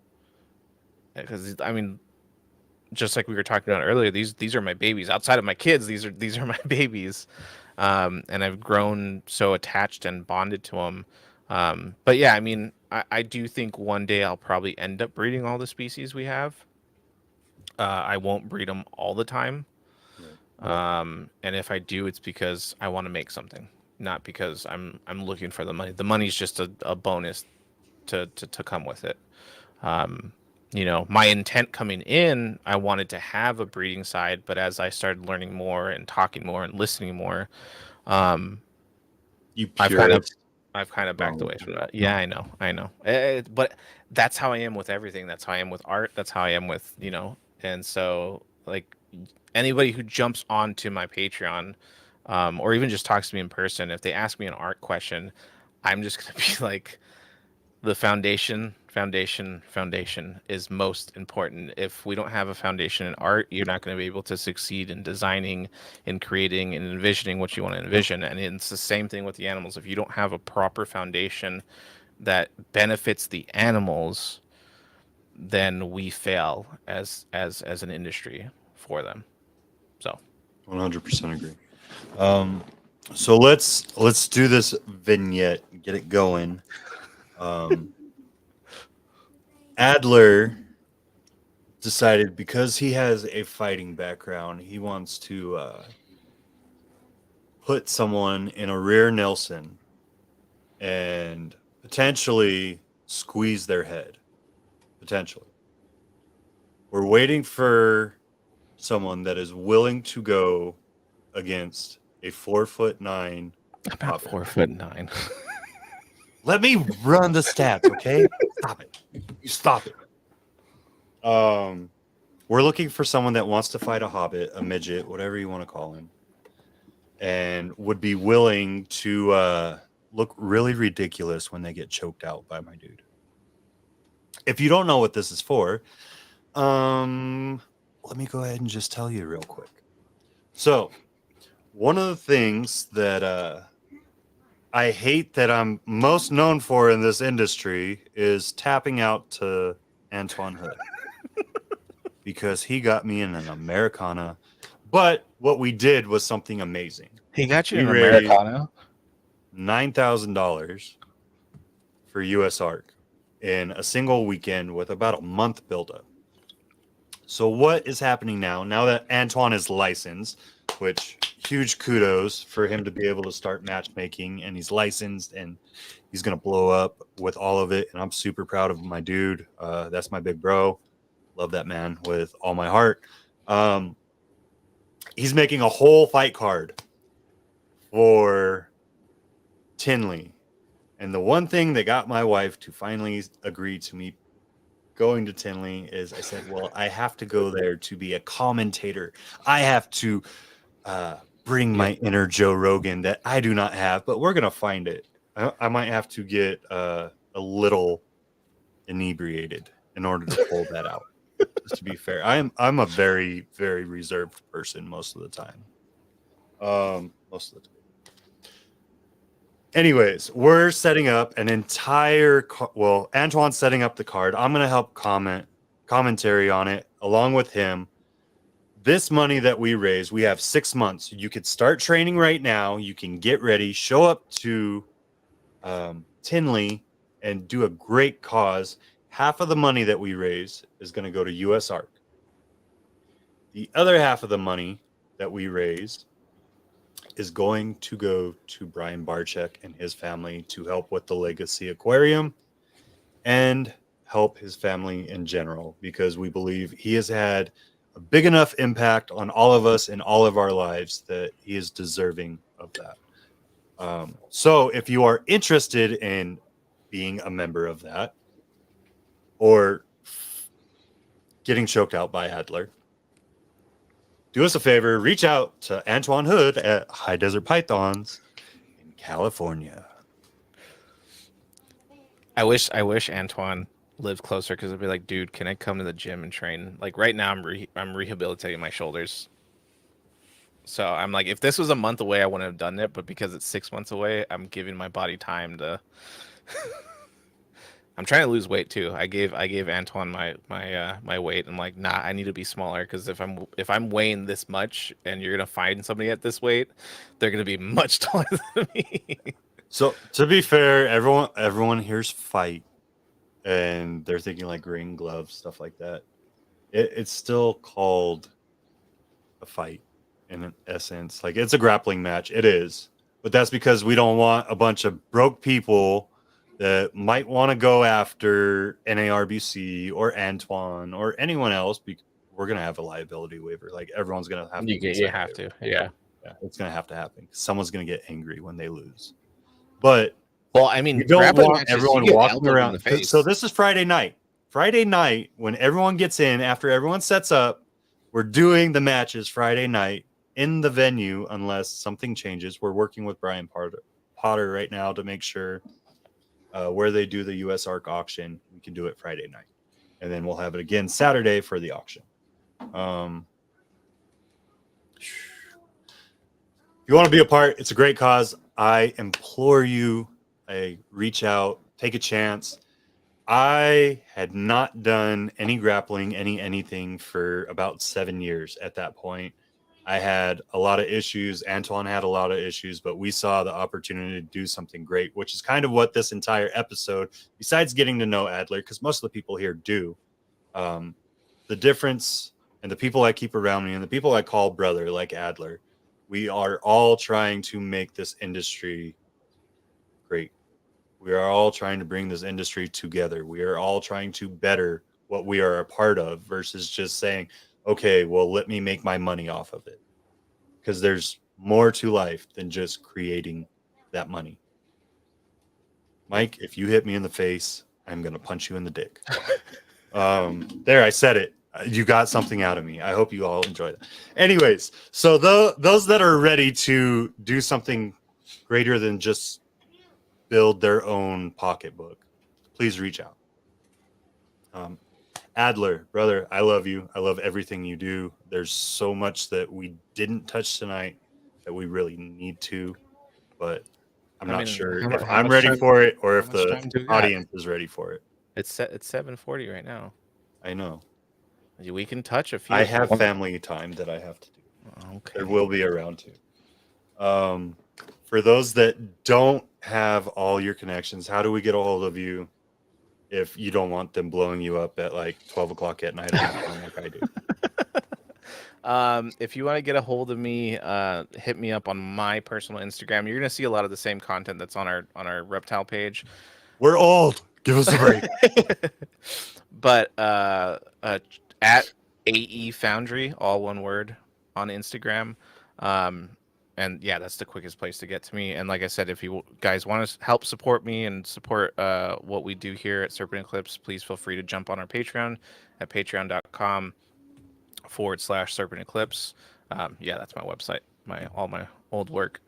Because I mean, just like we were talking about earlier, these are my babies. Outside of my kids, these are my babies, and I've grown so attached and bonded to them. But yeah, I mean, I do think one day I'll probably end up breeding all the species we have. I won't breed them all the time. Right. And if I do, it's because I want to make something, not because I'm looking for the money. The money's just a bonus to come with it. My intent coming in, I wanted to have a breeding side, but as I started learning more and talking more and listening more, You I've kind of purist. backed away from that. Yeah, I know. But that's how I am with everything. That's how I am with art. That's how I am with, and so, like, anybody who jumps onto my Patreon, or even just talks to me in person, if they ask me an art question, I'm just gonna be like, the foundation is most important. If we don't have a foundation in art, you're not going to be able to succeed in designing, in creating, and envisioning what you want to envision. And it's the same thing with the animals. If you don't have a proper foundation that benefits the animals, then we fail as an industry for them. So 100% agree. So let's do this vignette, get it going. Adler decided, because he has a fighting background, he wants to put someone in a rear Nelson and potentially squeeze their head. Potentially. We're waiting for someone that is willing to go against a 4'9" I'm not puppet. 4'9". Let me run the stats, okay? Stop it. You stop it. We're looking for someone that wants to fight a hobbit, a midget, whatever you want to call him, and would be willing to look really ridiculous when they get choked out by my dude. If you don't know what this is for, let me go ahead and just tell you real quick. So, one of the things that I hate that I'm most known for in this industry is tapping out to Antoine Hood. Because he got me in an Americana. But what we did was something amazing. He got you We an raised Americana? $9,000 for US ARC in a single weekend with about a month buildup. So what is happening now that Antoine is licensed, which huge kudos for him to be able to start matchmaking, and he's licensed and he's going to blow up with all of it. And I'm super proud of my dude. That's my big bro. Love that man with all my heart. He's making a whole fight card for Tinley. And the one thing that got my wife to finally agree to me going to Tinley is, I said, well, I have to go there to be a commentator. I have to bring my inner Joe Rogan that I do not have, but we're going to find it. I might have to get a little inebriated in order to pull that out. Just to be fair, I'm a very, very reserved person most of the time. Anyways, we're setting up an entire well, Antoine's setting up the card. I'm going to help commentary on it along with him. This money that we raise, we have 6 months. You could start training right now. You can get ready, show up to Tinley and do a great cause. Half of the money that we raise is going to go to US Arc. The other half of the money that we raise is going to go to Brian Barczyk and his family to help with the Legacy Aquarium and help his family in general, because we believe he has had a big enough impact on all of us in all of our lives that he is deserving of that. So if you are interested in being a member of that or getting choked out by Adler, do us a favor, reach out to Antoine Hood at High Desert Pythons in California. I wish Antoine lived closer, because I'd be like, dude, can I come to the gym and train? Like right now, I'm rehabilitating my shoulders. So I'm like, if this was a month away, I wouldn't have done it. But because it's 6 months away, I'm giving my body time to. I'm trying to lose weight too. I gave Antoine my weight. I'm like, nah, I need to be smaller, because if I'm weighing this much and you're gonna find somebody at this weight, they're gonna be much taller than me. So to be fair, everyone here's fight, and they're thinking like ring, gloves, stuff like that. It's still called a fight in essence. Like, it's a grappling match. It is, but that's because we don't want a bunch of broke people that might want to go after NARBC or Antoine or anyone else. We're gonna have a liability waiver. Like, everyone's gonna have to. You have to, yeah. It's gonna have to happen. Someone's gonna get angry when they lose. But well, I mean, you don't grappling want matches, everyone you get walking elbowed in around. the face. So this is Friday night. Friday night, when everyone gets in, after everyone sets up, we're doing the matches Friday night in the venue, unless something changes. We're working with Brian Potter right now to make sure where they do the US Arc auction, we can do it Friday night. And then we'll have it again Saturday for the auction. If you want to be a part, it's a great cause. I implore you, reach out, take a chance. I had not done any grappling, anything for about 7 years at that point. I had a lot of issues. Antoine had a lot of issues, but we saw the opportunity to do something great, which is kind of what this entire episode, besides getting to know Adler, because most of the people here do, the difference, and the people I keep around me and the people I call brother, like Adler, we are all trying to make this industry great. We are all trying to bring this industry together. We are all trying to better what we are a part of, versus just saying, okay, well, let me make my money off of it. Because there's more to life than just creating that money. Mike, if you hit me in the face, I'm going to punch you in the dick. There, I said it. You got something out of me. I hope you all enjoy that. Anyways, so those that are ready to do something greater than just build their own pocketbook, please reach out. Adler, brother, I love you. I love everything you do. There's so much that we didn't touch tonight that we really need to, but I'm not sure if I'm ready for it or if the audience is ready for it. It's 7:40 right now. I know. We can touch a few. I have family time that I have to do. Okay. There will be around two. For those that don't have all your connections, how do we get a hold of you if you don't want them blowing you up at like 12 o'clock at night like I do? If you want to get a hold of me, hit me up on my personal Instagram. You're gonna see a lot of the same content that's on our Reptile page. We're old. Give us a break. But at AE Foundry, all one word, on Instagram. And yeah, that's the quickest place to get to me. And like I said, if you guys want to help support me and support what we do here at Serpent Eclipse, please feel free to jump on our Patreon at patreon.com/Serpent Eclipse. Yeah, that's my website, all my old work.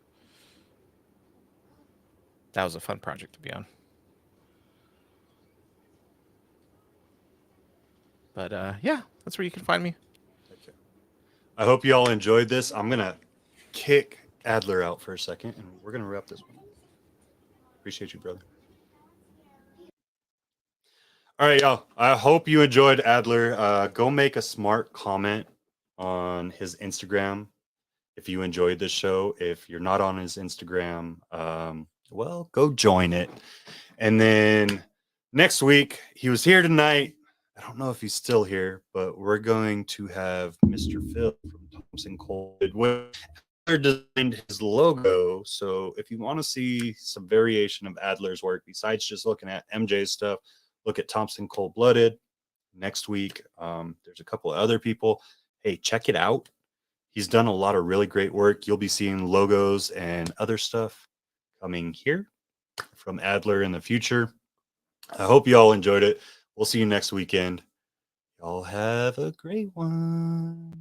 That was a fun project to be on. But yeah, that's where you can find me. Okay. I hope you all enjoyed this. I'm going to kick Adler out for a second, and we're going to wrap this one. Appreciate you, brother. All right, y'all. I hope you enjoyed Adler. Go make a smart comment on his Instagram if you enjoyed this show. If you're not on his Instagram, well, go join it. And then next week, he was here tonight. I don't know if he's still here, but we're going to have Mr. Phil from Thompson Cole. Adler designed his logo. So if you want to see some variation of Adler's work, besides just looking at MJ's stuff, look at Thompson Cold Blooded next week. There's a couple of other people. Hey, check it out. He's done a lot of really great work. You'll be seeing logos and other stuff coming here from Adler in the future. I hope you all enjoyed it. We'll see you next weekend. Y'all have a great one.